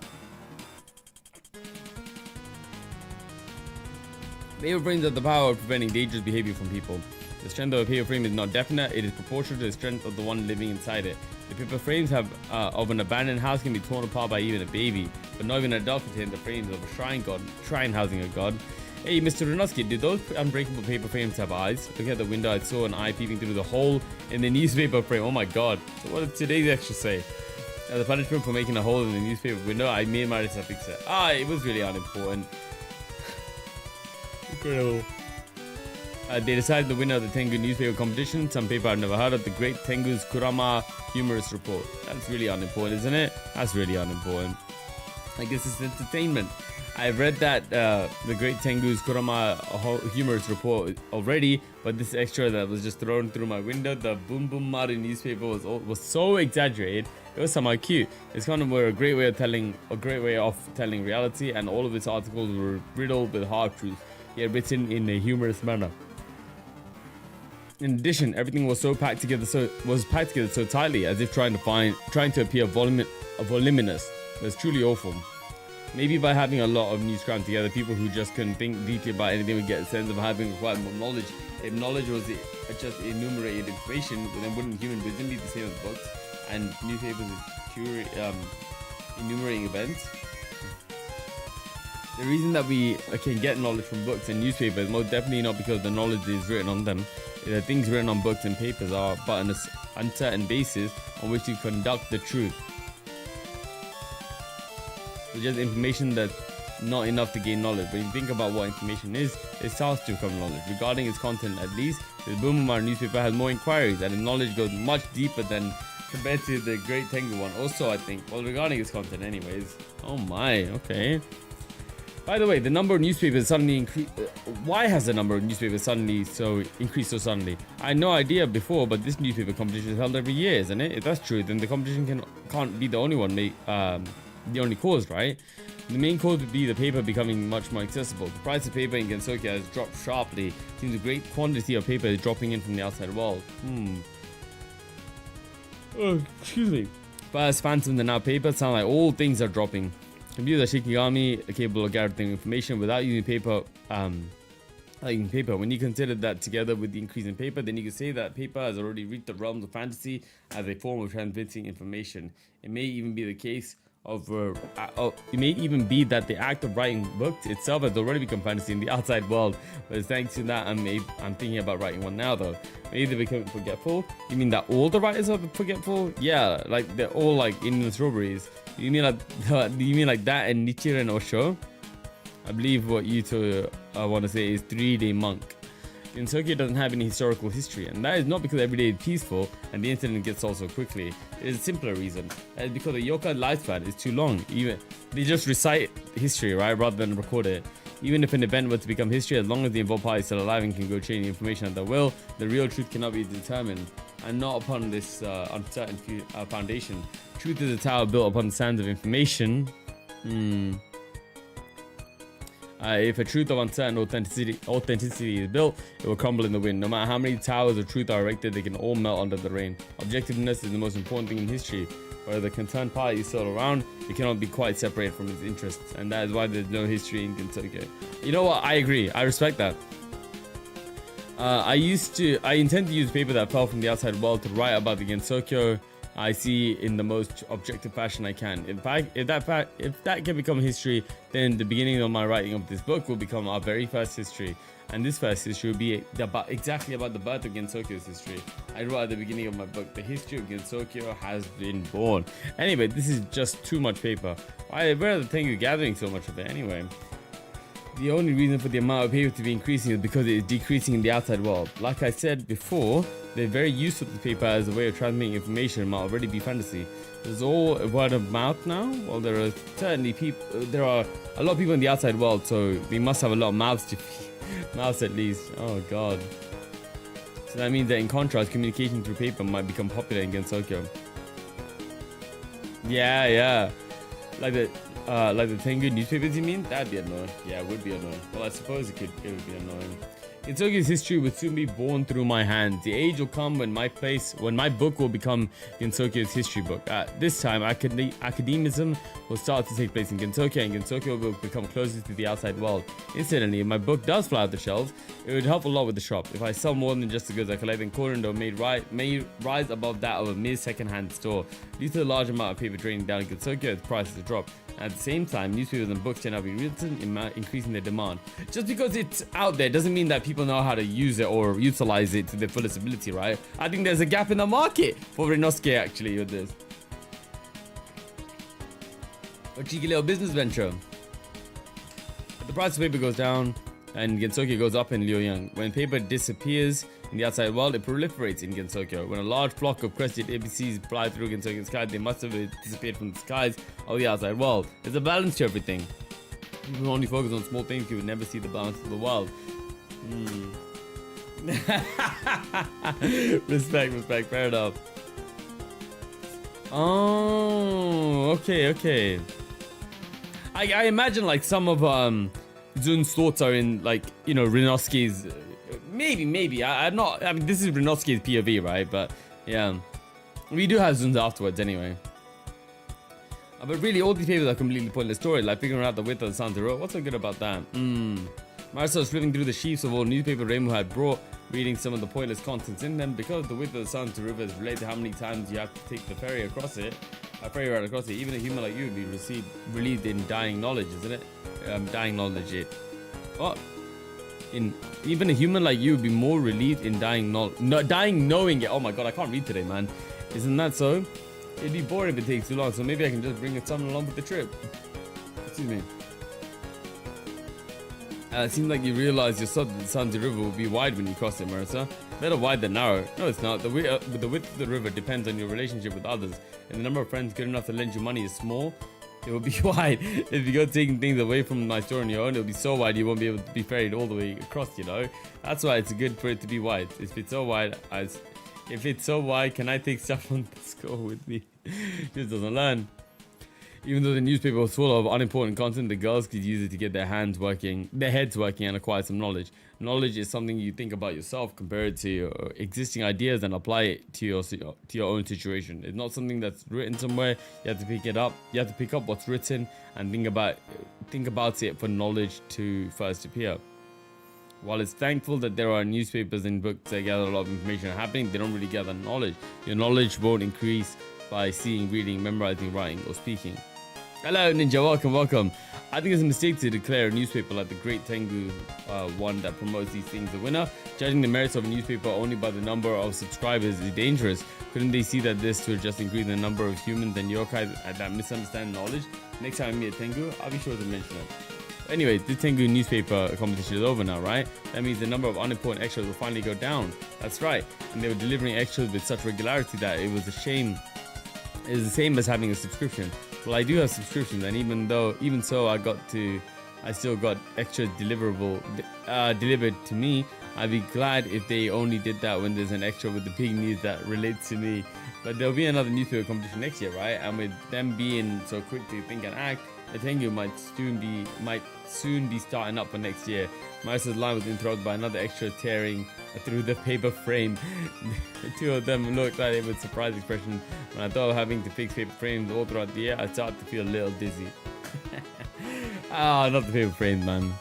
Speaker 1: Paper frames have the power of preventing dangerous behavior from people. The strength of a paper frame is not definite, it is proportional to the strength of the one living inside it. The paper frames of an abandoned house can be torn apart by even a baby, but not even an adult can tear the frames of a shrine housing a god. Hey, Mr. Renoski, do those unbreakable paper frames have eyes? Looking at the window, I saw an eye peeping through the hole in the newspaper frame. Oh my god. So what did today's extra say? As a punishment for making a hole in the newspaper window, I made Marissa fix it. It was really unimportant. Incredible. They decided the winner of the Tengu newspaper competition, some paper I've never heard of, the Great Tengu's Kurama Humorous Report. That's really unimportant, isn't it? That's really unimportant. I guess it's entertainment. I've read that the Great Tengu's Kurama Humorous Report already, but this extra that was just thrown through my window, the Boom Boom Maru newspaper was so exaggerated. It was somehow cute. It's kind of a great way of telling reality, and all of its articles were riddled with hard truths, yet written in a humorous manner. In addition, everything was packed together so tightly, as if trying to appear voluminous. That's truly awful. Maybe by having a lot of news crammed together, people who just couldn't think deeply about anything would get a sense of having acquired more knowledge. If knowledge was just enumerated information, then wouldn't human wisdom be the same as books and newspapers enumerating events? The reason that we can get knowledge from books and newspapers is most definitely not because the knowledge is written on them. The things written on books and papers are but an uncertain basis on which to conduct the truth. It's just information that's not enough to gain knowledge. When you think about what information is, it starts to become knowledge. Regarding its content, at least, the Boomamar newspaper has more inquiries, and the knowledge goes much deeper than compared to the Great Tengu one. Also, I think, well, regarding its content anyways. Oh my, okay. By the way, the number of newspapers suddenly increased. Why has the number of newspapers suddenly increased so suddenly? I had no idea before, but this newspaper competition is held every year, isn't it? If that's true, then the competition can't be the only one, the only cause, right? The main cause would be the paper becoming much more accessible. The price of paper in Gensokia has dropped sharply. It seems a great quantity of paper is dropping in from the outside world. Oh, excuse me. But as phantoms and now paper sound like all things are dropping. Computers are Shikigami, capable of gathering information without using paper. like in paper. When you consider that together with the increase in paper, then you can say that paper has already reached the realms of fantasy as a form of transmitting information. It may even be the case of it may even be that the act of writing books itself has already become fantasy in the outside world. But thanks to that, I'm thinking about writing one now though. Maybe they're becoming forgetful. You mean that all the writers are forgetful? Yeah, like they're all like Indian strawberries. You mean like that and Nichiren Osho? I believe what you two want to say is 3-day monk. In Tokyo doesn't have any historical history, and that is not because every day is peaceful and the incident gets solved so quickly. It is a simpler reason. That is because the yokai lifespan is too long. Even they just recite history, right, rather than record it. Even if an event were to become history, as long as the involved party is still alive and can go change the information at their will, the real truth cannot be determined, and not upon this uncertain foundation. Truth is a tower built upon the sands of information. If a truth of uncertain authenticity is built, it will crumble in the wind. No matter how many towers of truth are erected, they can all melt under the rain. Objectiveness is the most important thing in history. Where the concerned party is still around, it cannot be quite separated from its interests, and that is why there's no history in Tokyo. You know what? I agree. I respect that. I intend to use paper that fell from the outside world to write about the Gensokyo I see in the most objective fashion I can. If that can become history, then the beginning of my writing of this book will become our very first history. And this first history will be exactly about the birth of Gensokyo's history. I wrote at the beginning of my book, the history of Gensokyo has been born. Anyway, this is just too much paper. Where are the Tengu gathering so much of it anyway? The only reason for the amount of paper to be increasing is because it is decreasing in the outside world. Like I said before, they're very useful to paper as a way of transmitting information. It might already be fantasy. There's all word of mouth now. Well, there are certainly there are a lot of people in the outside world, so they must have a lot of mouths to feed. Mouths at least. Oh god. So that means that in contrast, communication through paper might become popular in Gensokyo. Yeah. Like the Tengu newspapers, you mean? That'd be annoying. Yeah, it would be annoying. Well, I suppose it would be annoying. Gensokyo's history will soon be born through my hands. The age will come when my book will become Gensokyo's history book. At this time, academism will start to take place in Gensokyo, and Gensokyo will become closer to the outside world. Incidentally, if my book does fly off the shelves, it would help a lot with the shop. If I sell more than just the goods I collect, then Korindo may rise above that of a mere second-hand store. Due to the large amount of paper draining down in Gensokyo, its prices will drop. At the same time, newspapers and books tend to be written, increasing their demand. Just because it's out there doesn't mean that people know how to use it or utilize it to their fullest ability, right? I think there's a gap in the market for Rinosuke actually with this. A cheeky little business venture. But the price of paper goes down and Gensokyo goes up in Liuyoung. When paper disappears in the outside world, it proliferates in Gensokyo. When a large flock of crested ABCs fly through Gensokyo's sky, they must have disappeared from the skies of the outside world. There's a balance to everything. People who only focus on small things, you would never see the balance of the world. Respect, fair enough. Oh, okay. I imagine like some of Zun's thoughts are in like, you know, Rinosuke's maybe I mean this is Rinosuke's POV, right? But yeah, we do have Zun's afterwards anyway. But really all these papers are completely pointless stories, like figuring out the width of the Santa Road. What's so good about that? Marcel was flipping through the sheets of old newspaper Reimu had brought, reading some of the pointless contents in them. Because the width of the Santa River is related to how many times you have to take the ferry across it, even a human like you would be relieved in dying knowledge, isn't it? Dying knowledge it. What? Even a human like you would be more relieved in dying knowing it. Oh my god, I can't read today, man. Isn't that so? It'd be boring if it takes too long, so maybe I can just bring someone along with the trip. Excuse me. It seems like you realize yourself that the Santa River will be wide when you cross it, Marissa. Better wide than narrow. No, it's not. The width of the river depends on your relationship with others. And the number of friends good enough to lend you money is small. It will be wide. If you go taking things away from my store on your own, it'll be so wide you won't be able to be ferried all the way across, you know? That's why it's good for it to be wide. If it's so wide, can I take stuff on the school with me? Just doesn't learn. Even though the newspaper was full of unimportant content, the girls could use it to get their heads working and acquire some knowledge. Knowledge is something you think about yourself, compare it to your existing ideas and apply it to your own situation. It's not something that's written somewhere. You have to pick it up. You have to pick up what's written and think about it for knowledge to first appear. While it's thankful that there are newspapers and books that gather a lot of information happening, they don't really gather knowledge. Your knowledge won't increase by seeing, reading, memorizing, writing, or speaking. Hello, Ninja. Welcome. I think it's a mistake to declare a newspaper like the Great Tengu one that promotes these things the winner. Judging the merits of a newspaper only by the number of subscribers is dangerous. Couldn't they see that this would just increase the number of humans and yokai that misunderstand knowledge? Next time I meet a Tengu, I'll be sure to mention it. Anyways, the Tengu newspaper competition is over now, right? That means the number of unimportant extras will finally go down. That's right. And they were delivering extras with such regularity that it was a shame. It was the same as having a subscription. Well, I do have subscriptions, and even so, I still got extra delivered to me. I'd be glad if they only did that when there's an extra with the big news that relates to me. But there'll be another newspaper competition next year, right? And with them being so quick to think and act, the Tengu might soon be starting up for next year. Marisa's line was interrupted by another extra tearing through the paper frame. The two of them looked at it with surprised expression. When I thought of having to fix paper frames all throughout the year, I started to feel a little dizzy. Ah, not the paper frames, man.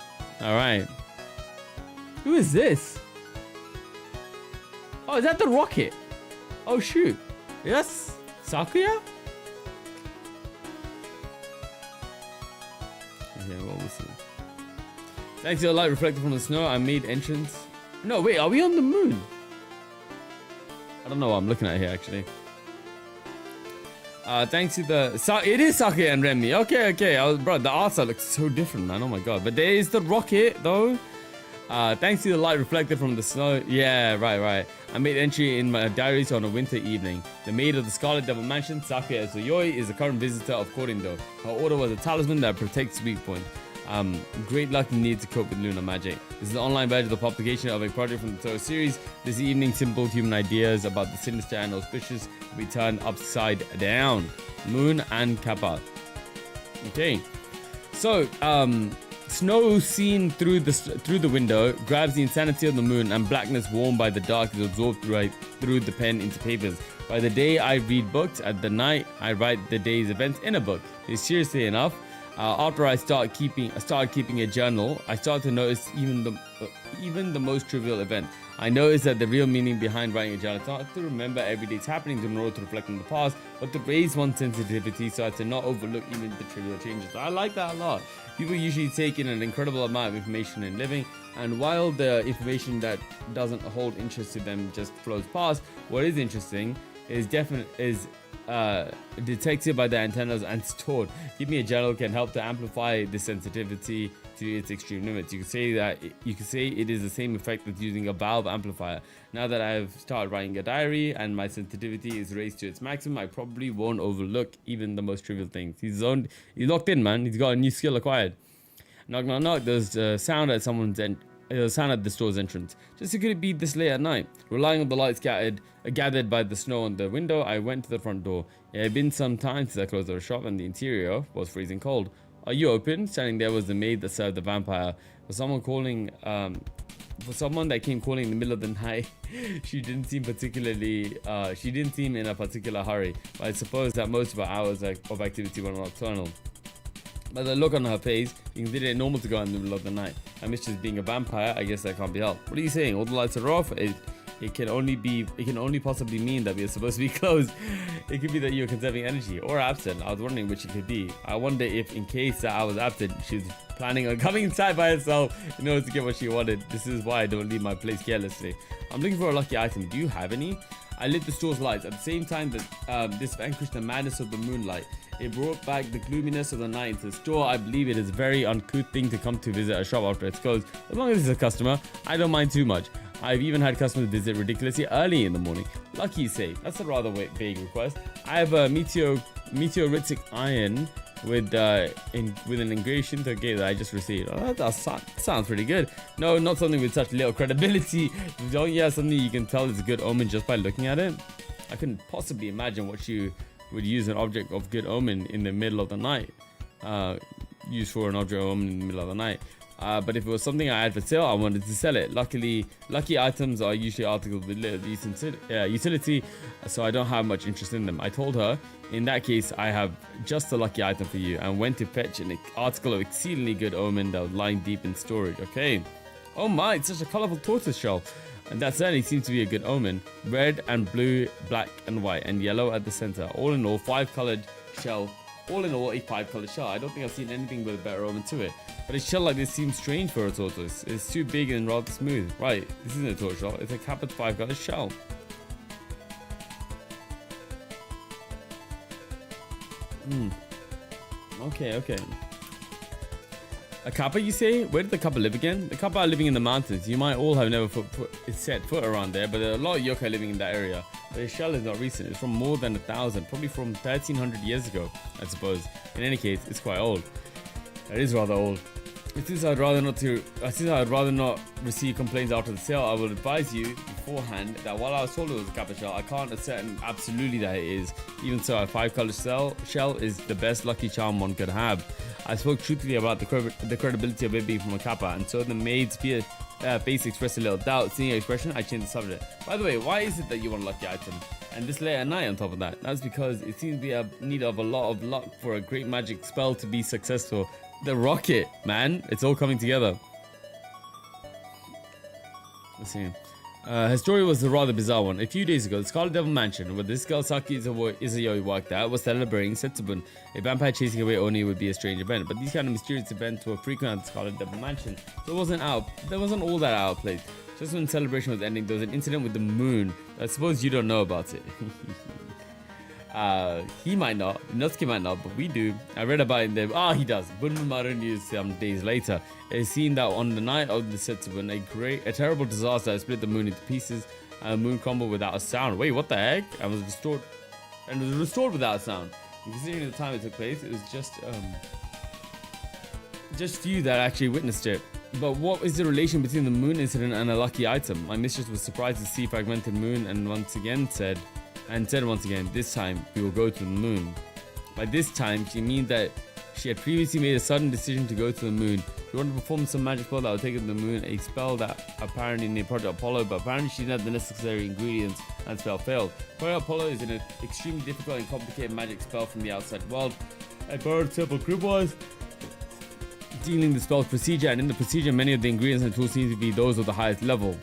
Speaker 1: Alright. Who is this? Oh, is that the rocket? Oh, shoot. Yes? Sakuya? Okay, well, we'll see. Thanks to the light reflected from the snow, I made entrance. No, wait, are we on the moon? I don't know what I'm looking at here, actually. Thanks to the... it is Sake and Remy. Okay. Bro, the art style looks so different, man. Oh my god. But there is the rocket, though. Thanks to the light reflected from the snow. Yeah, right. I made entry in my diaries on a winter evening. The maid of the Scarlet Devil Mansion, Sake Azuyoi, is the current visitor of Korindo. Her order was a talisman that protects weak points. Great luck needed to cope with lunar magic. This is the online version of the publication of a project from the Touhou series. This evening, simple human ideas about the sinister and auspicious will be turned upside down. Moon and Kappa. Okay. So, snow seen through the window grabs the insanity of the moon, and blackness worn by the dark is absorbed through the pen into papers. By the day I read books, at the night I write the day's events in a book. It's seriously enough. After I started keeping a journal, I started to notice even the most trivial event. I noticed that the real meaning behind writing a journal is not to remember every day's happenings in order to reflect on the past, but to raise one's sensitivity so as to not overlook even the trivial changes. I like that a lot. People usually take in an incredible amount of information in living, and while the information that doesn't hold interest to them just flows past, what is interesting is detected by the antennas and stored. Keeping a journal can help to amplify the sensitivity to its extreme limits. You could say it is the same effect as using a valve amplifier. Now that I've started writing a diary and my sensitivity is raised to its maximum, I probably won't overlook even the most trivial things. He's locked in, man. He's got a new skill acquired. Knock, knock, knock. There's a sound at the store's entrance. Just could it be this late at night? Relying on the lights gathered by the snow on the window, I went to the front door. It had been some time since I closed the shop, and the interior was freezing cold. Are you open? Standing there was the maid that served the vampire. For someone that came calling in the middle of the night, she didn't seem in a particular hurry. But I suppose that most of her hours of activity were nocturnal. By the look on her face, you consider it normal to go out in the middle of the night. And Mistress being a vampire, I guess that can't be helped. What are you saying? All the lights are off? It can only possibly mean that we are supposed to be closed. It could be that you're conserving energy or absent. I was wondering which it could be. I wonder if, in case that I was absent, she was planning on coming inside by herself in order to get what she wanted. This is why I don't leave my place carelessly. I'm looking for a lucky item. Do you have any? I lit the store's lights. At the same time that this vanquished the madness of the moonlight. It brought back the gloominess of the night into the store. I believe it is a very uncouth thing to come to visit a shop after it's closed. As long as it's a customer, I don't mind too much. I've even had customers visit ridiculously early in the morning. Lucky, say. That's a rather vague request. I have a meteoritic iron with an engraved gate that I just received. Oh, that sounds pretty good. No, not something with such little credibility. Don't you have something you can tell is a good omen just by looking at it? I couldn't possibly imagine what you would use an object of good omen in the middle of the night. Used for an object of omen in the middle of the night. But if it was something I had for sale, I wanted to sell it. Luckily, lucky items are usually articles with little utility, so I don't have much interest in them. I told her, in that case, I have just a lucky item for you, and went to fetch an article of exceedingly good omen that was lying deep in storage. Okay, Oh my, it's such a colorful tortoise shell. And that certainly seems to be a good omen. Red and blue, black and white, and yellow at the center. All in all, 5-colored shell. All in all, a 5-colored shell. I don't think I've seen anything with a better omen to it. But a shell like this seems strange for a tortoise. It's too big and rather smooth. Right, this isn't a tortoise shell. It's a kappa's 5-colored shell. Okay. A kappa, you say? Where did the kappa live again? The kappa are living in the mountains. You might all have never set foot around there, but there are a lot of yokai living in that area. But the shell is not recent. It's from more than 1,000, probably from 1,300 years ago, I suppose. In any case, it's quite old. It is rather old. Since I'd rather not receive complaints after the sale, I will advise you beforehand that while I was told it was a kappa shell, I can't ascertain absolutely that it is. Even so, a 5-colored shell is the best lucky charm one could have. I spoke truthfully about the credibility of it being from a kappa, and so the maid's face expressed a little doubt. Seeing her expression, I changed the subject. By the way, why is it that you want a lucky item? And this late at night on top of that? That's because it seems to be a need of a lot of luck for a great magic spell to be successful. The rocket, man. It's all coming together. Let's see. Her story was a rather bizarre one. A few days ago, the Scarlet Devil Mansion, where this girl Saki Izayoi worked at, was celebrating Setsubun. A vampire chasing away Oni would be a strange event, but these kind of mysterious events were frequent at the Scarlet Devil Mansion, so there wasn't all that out of place. Just when celebration was ending, there was an incident with the moon. I suppose you don't know about it. He might not, Natsuki might not, but we do. I read about it in the... he does. Bunmaru news some days later. It's seen that on the night of the Setsubun, a terrible disaster split the moon into pieces, and the moon crumbled without a sound. Wait, what the heck? And was restored without a sound. And considering the time it took place, it was just few that actually witnessed it. But what is the relation between the moon incident and a lucky item? My mistress was surprised to see fragmented moon and once again said, this time we will go to the moon. By this time, she means that she had previously made a sudden decision to go to the moon. She wanted to perform some magic spell that would take her to the moon, a spell that apparently named Project Apollo, but apparently she didn't have the necessary ingredients and spell failed. Project Apollo is an extremely difficult and complicated magic spell from the outside world. I borrowed several cribwise dealing the spell's procedure, and in the procedure many of the ingredients and tools seem to be those of the highest level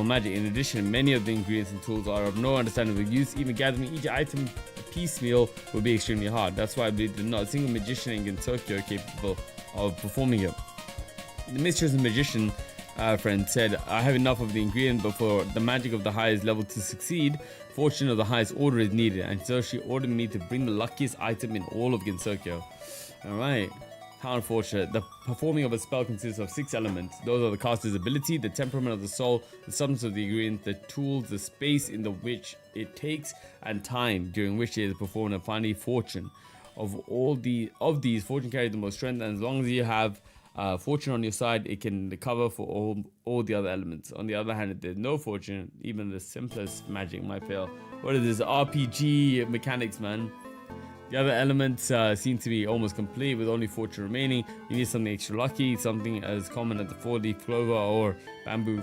Speaker 1: magic. In addition, many of the ingredients and tools are of no understandable use. Even gathering each item piecemeal would be extremely hard. That's why I believe there's not a single magician in Tokyo capable of performing it. The mistress and magician friend said, I have enough of the ingredient, but for the magic of the highest level to succeed, fortune of the highest order is needed, and so she ordered me to bring the luckiest item in all of Gensokyo. Alright. How unfortunate. The performing of a spell consists of 6 elements. Those are the caster's ability, the temperament of the soul, the substance of the ingredient, the tools, the space in which it takes, and time during which it is performed, and finally fortune. Of these, fortune carries the most strength, and as long as you have fortune on your side, it can cover for all the other elements. On the other hand, if there's no fortune, even the simplest magic might fail. What is this RPG mechanics, man? The other elements seem to be almost complete with only fortune remaining. You need something extra lucky, something as common as the 4-leaf clover or bamboo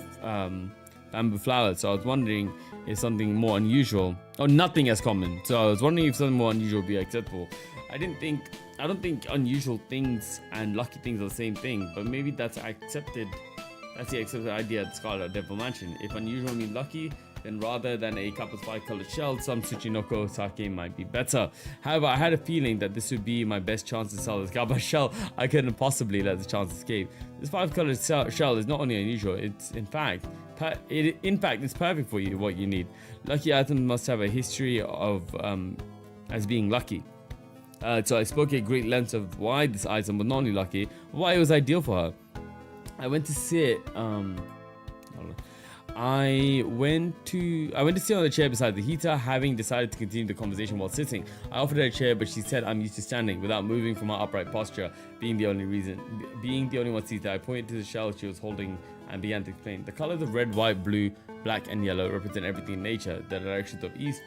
Speaker 1: flowers. So I was wondering if something more unusual, or nothing as common. So I was wondering if something more unusual would be acceptable. I don't think unusual things and lucky things are the same thing, but maybe that's accepted. That's the accepted idea at Scarlet Devil Mansion. If unusual means lucky, then rather than a kappa's 5-colored shell, some Tsuchinoko sake might be better. However, I had a feeling that this would be my best chance to sell this kappa shell. I couldn't possibly let the chance escape. This 5-colored shell is not only unusual, it's in fact it's perfect for you, what you need. Lucky items must have a history of as being lucky. So I spoke at great lengths of why this item was not only lucky, but why it was ideal for her. I went to sit I went to sit on the chair beside the heater, having decided to continue the conversation while sitting. I offered her a chair, but she said I'm used to standing without moving from her upright posture. Being the only one seated, I pointed to the shell she was holding and began to explain. The colors of red, white, blue, black, and yellow represent everything in nature. The directions of east,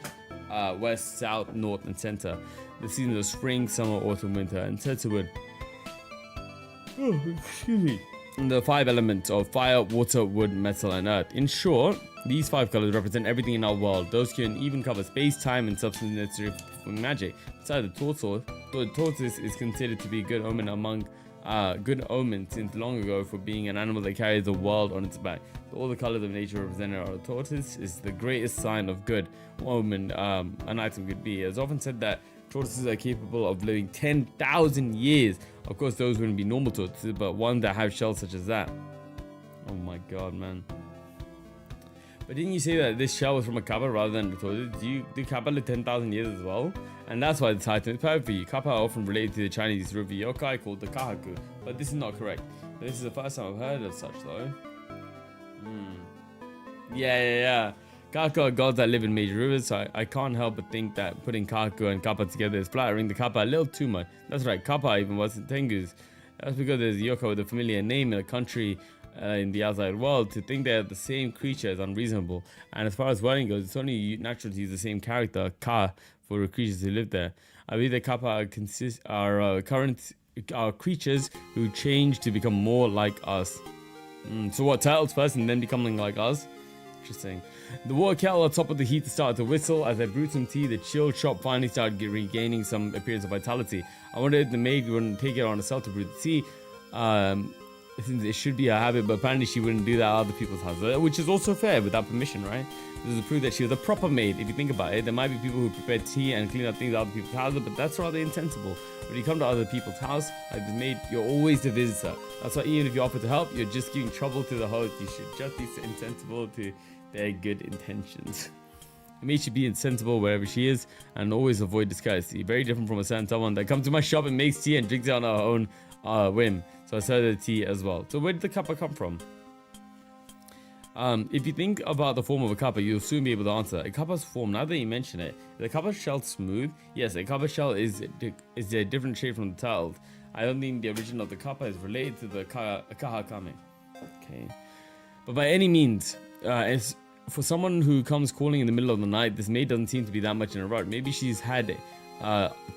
Speaker 1: west, south, north, and center. The seasons of spring, summer, autumn, winter, and Setsubun. Oh, excuse me. The 5 elements of fire, water, wood, metal, and earth. In short, these 5 colors represent everything in our world. Those can even cover space, time, and substance necessary for magic. Besides, the tortoise is considered to be a good omen among good omen since long ago for being an animal that carries the world on its back. All the colors of nature represented are a tortoise is the greatest sign of good omen an item could be. It's often said that tortoises are capable of living 10,000 years. Of course, those wouldn't be normal tortoises, but ones that have shells such as that. Oh my god, man. But didn't you say that this shell was from a kappa rather than a tortoise? Do kappa live 10,000 years as well? And that's why this item is perfect for you. Kappa are often related to the Chinese river yokai called the Kahaku, but this is not correct. This is the first time I've heard of such though. Yeah. Kahaku are gods that live in major rivers, so I can't help but think that putting Kahaku and Kappa together is flattering the Kappa a little too much. That's right, Kappa even wasn't Tengus. That's because there's a yokai with a familiar name in a country in the outside world. To think they're the same creature is unreasonable. And as far as wording goes, it's only natural to use the same character, Ka, for the creatures who live there. I believe the Kappa are creatures who change to become more like us. So what, turtles first and then becoming like us? Interesting. The water kettle on top of the heater started to whistle. As I brewed some tea, the chilled shop finally started regaining some appearance of vitality. I wondered if the maid wouldn't take it on herself to brew the tea. Since it should be a habit, but apparently she wouldn't do that at other people's houses, which is also fair without permission, right? This is a proof that she was a proper maid. If you think about it, there might be people who prepare tea and clean up things at other people's houses, but that's rather insensible. When you come to other people's house, like the maid, you're always the visitor. That's why even if you offer to help, you're just giving trouble to the host. You should just be insensible to their good intentions. The maid should be insensible wherever she is and always avoid discourtesy. Very different from a certain someone that comes to my shop and makes tea and drinks it on her own whim. So I serve the tea as well. So where did the kappa come from? If you think about the form of a kappa, you'll soon be able to answer. A kappa's form, now that you mention it, is the kappa shell smooth? Yes, a kappa shell is a different shape from the turtles. I don't think the origin of the kappa is related to the kahakame. Okay. But by any means, it's for someone who comes calling in the middle of the night, this maid doesn't seem to be that much in a rush. Maybe she's had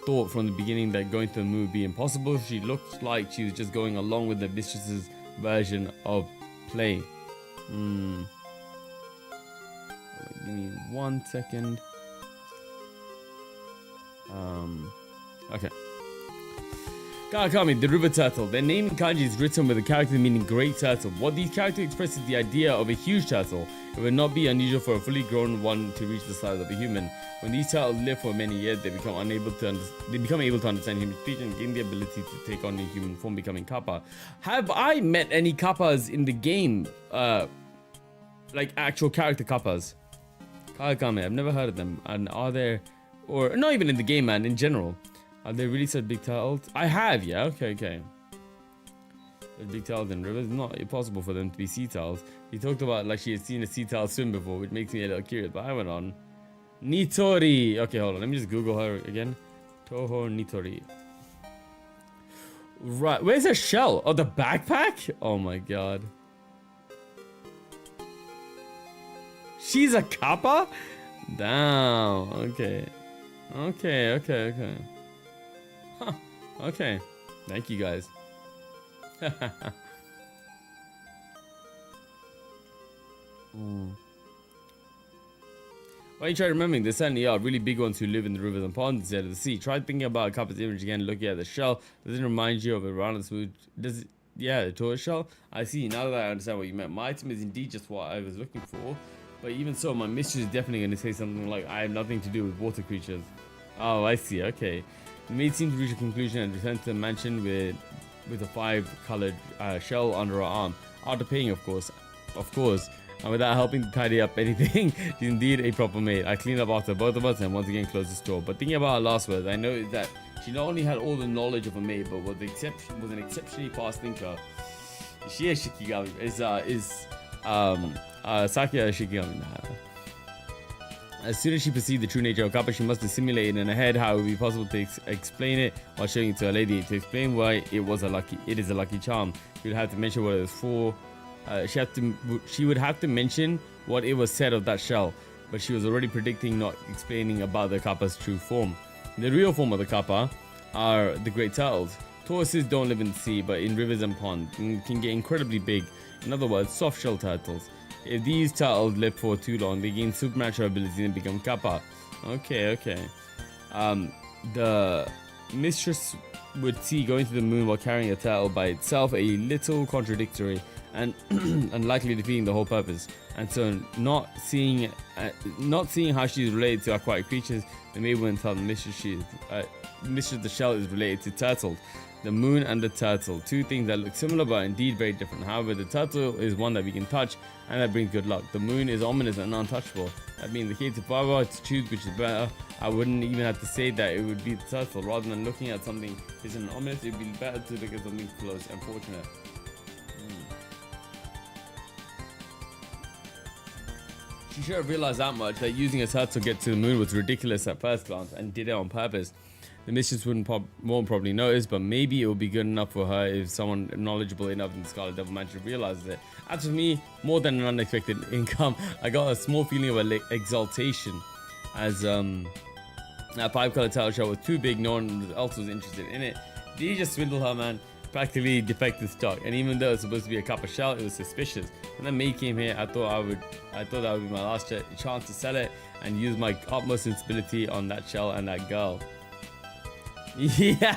Speaker 1: thought from the beginning that going to the moon would be impossible. She looked like she was just going along with the mistress's version of play. Give me 1 second. Okay. Kawakami, the river turtle. Their name in kanji is written with a character meaning great turtle. What these characters express is the idea of a huge turtle. It would not be unusual for a fully grown one to reach the size of a human. When these turtles live for many years, they become able to understand human speech and gain the ability to take on a human form, becoming kappa. Have I met any kappas in the game? Like actual character kappas? Kawakami, I've never heard of them. And are there, or not even in the game, man, in general? Are they really such big turtles? I have, yeah, okay. There's big turtles in rivers. It's not impossible for them to be sea turtles. He talked about like she had seen a sea turtle swim before, which makes me a little curious, but I went on. Nitori. Okay, hold on. Let me just Google her again. Touhou Nitori. Right, where's her shell? Oh, the backpack? Oh my god. She's a kappa? Damn, okay. Okay. Huh. Okay. Thank you guys. Why you try remembering? There certainly are really big ones who live in the rivers and ponds instead of the sea. Try thinking about a kappa's image again, looking at the shell. Does it remind you of a round and smooth? Does it? Yeah, the tortoise shell. I see. Now that I understand what you meant, my item is indeed just what I was looking for. But even so, my mistress is definitely going to say something like, I have nothing to do with water creatures. Oh, I see. Okay. The maid seemed to reach a conclusion and returned to the mansion with a 5-colored shell under her arm. After paying, of course. And without helping to tidy up anything, she's indeed a proper maid. I cleaned up after both of us and once again closed the store. But thinking about her last words, I noticed that she not only had all the knowledge of a maid, but was an exceptionally fast thinker. She is Shikigami. Sakia Shikigami. As soon as she perceived the true nature of kappa, she must have simulated in her head how it would be possible to explain it while showing it to a lady. To explain why it is a lucky charm, she would have to mention what it was for. She would have to mention what it was said of that shell, but she was already predicting, not explaining about the kappa's true form. The real form of the kappa are the great turtles. Tortoises don't live in the sea, but in rivers and ponds and can get incredibly big. In other words, soft shell turtles. If these turtles live for too long, they gain supernatural abilities and become kappa. Okay. The mistress would see going to the moon while carrying a turtle by itself a little contradictory and unlikely defeating the whole purpose. And so not seeing how she is related to aquatic creatures, the maid wouldn't tell the mistress the shell is related to turtles. The moon and the turtle, two things that look similar but indeed very different. However, the turtle is one that we can touch and that brings good luck. The moon is ominous and untouchable. That being the case, if I were to choose which is better, I wouldn't even have to say that it would be the turtle. Rather than looking at something isn't ominous, it would be better to look at something close and fortunate. She should have realized that much, that using a turtle to get to the moon was ridiculous at first glance and did it on purpose. The mistress won't probably notice, but maybe it would be good enough for her if someone knowledgeable enough in the Scarlet Devil Mansion realizes it. As for me, more than an unexpected income, I got a small feeling of exaltation as that 5-color turtle shell was too big, no one else was interested in it. Did he just swindle her, man? Practically defective stock, and even though it's supposed to be a copper shell, it was suspicious. When the maid came here, I thought that would be my last chance to sell it and use my utmost sensibility on that shell and that girl. Yeah,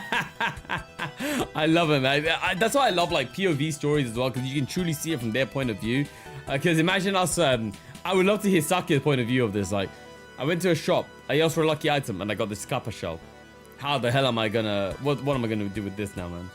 Speaker 1: I love it, man. That's why I love like POV stories as well, because you can truly see it from their point of view. Because imagine us, I would love to hear Saki's point of view of this. Like, I went to a shop, I asked for a lucky item, and I got this copper shell. How the hell am I gonna, what am I gonna do with this now, man?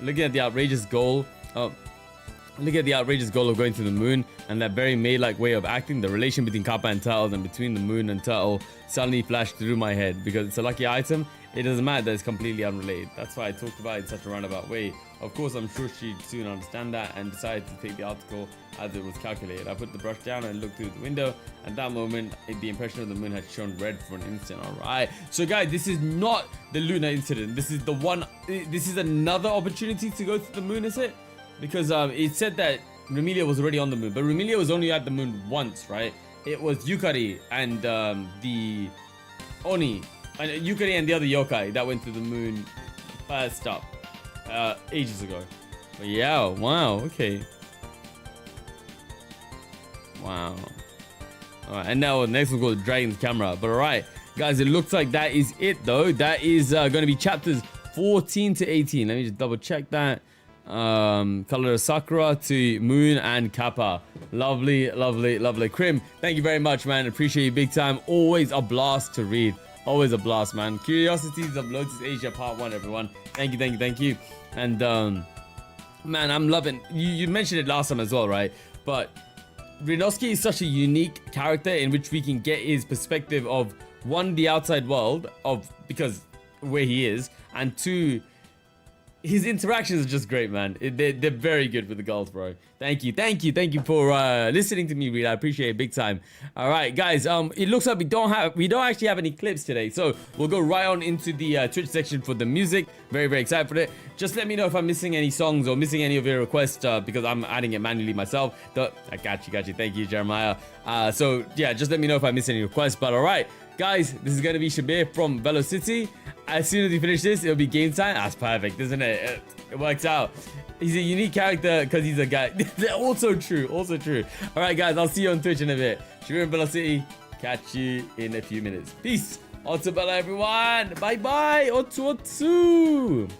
Speaker 1: Looking at the outrageous goal, look at the outrageous goal of going to the moon and that very maid-like way of acting. The relation between Kappa and Turtle and between the moon and Turtle suddenly flashed through my head. Because it's a lucky item, it doesn't matter that it's completely unrelated. That's why I talked about it in such a roundabout way. Of course, I'm sure she'd soon understand that and decided to take the article as it was calculated. I put the brush down and looked through the window. At that moment, the impression of the moon had shown red for an instant. Alright, so guys, this is not the lunar incident. This is the one, this is another opportunity to go to the moon, is it? Because it said that Rumelia was already on the moon, but Rumelia was only at the moon once, right? It was Yukari and the Oni, and Yukari and the other yokai that went to the moon first up ages ago. But yeah, wow, okay. Wow. Alright, and now the next one called Dragon's Camera. But alright, guys, it looks like that is it though. That is going to be chapters 14 to 18. Let me just double check that. Color of Sakura to Moon and Kappa. Lovely, lovely, lovely. Krim, thank you very much, man. Appreciate you big time. Always a blast to read. Always a blast, man. Curiosities of Lotus Asia Part 1, everyone. Thank you, thank you, thank you. And man, I'm loving, you mentioned it last time as well, right? But Rinosuke is such a unique character in which we can get his perspective of, one, the outside world of, because where he is, and two, his interactions are just great, man. They're very good with the girls, bro. Thank you for listening to me read. I appreciate it big time. All right, guys. It looks like we don't actually have any clips today, so we'll go right on into the Twitch section for the music. Very, very excited for it. Just let me know if I'm missing any songs or missing any of your requests, because I'm adding it manually myself. I got you. Thank you, Jeremiah. So yeah, just let me know if I miss any requests. But all right, guys, this is gonna be Shabir from Velo City. As soon as we finish this, it'll be game time. That's perfect, isn't it? It works out. He's a unique character because he's a guy. Also true. All right, guys, I'll see you on Twitch in a bit. Shabir in Velo City. Catch you in a few minutes. Peace. Otsu Bella, everyone. Bye bye. Otsu.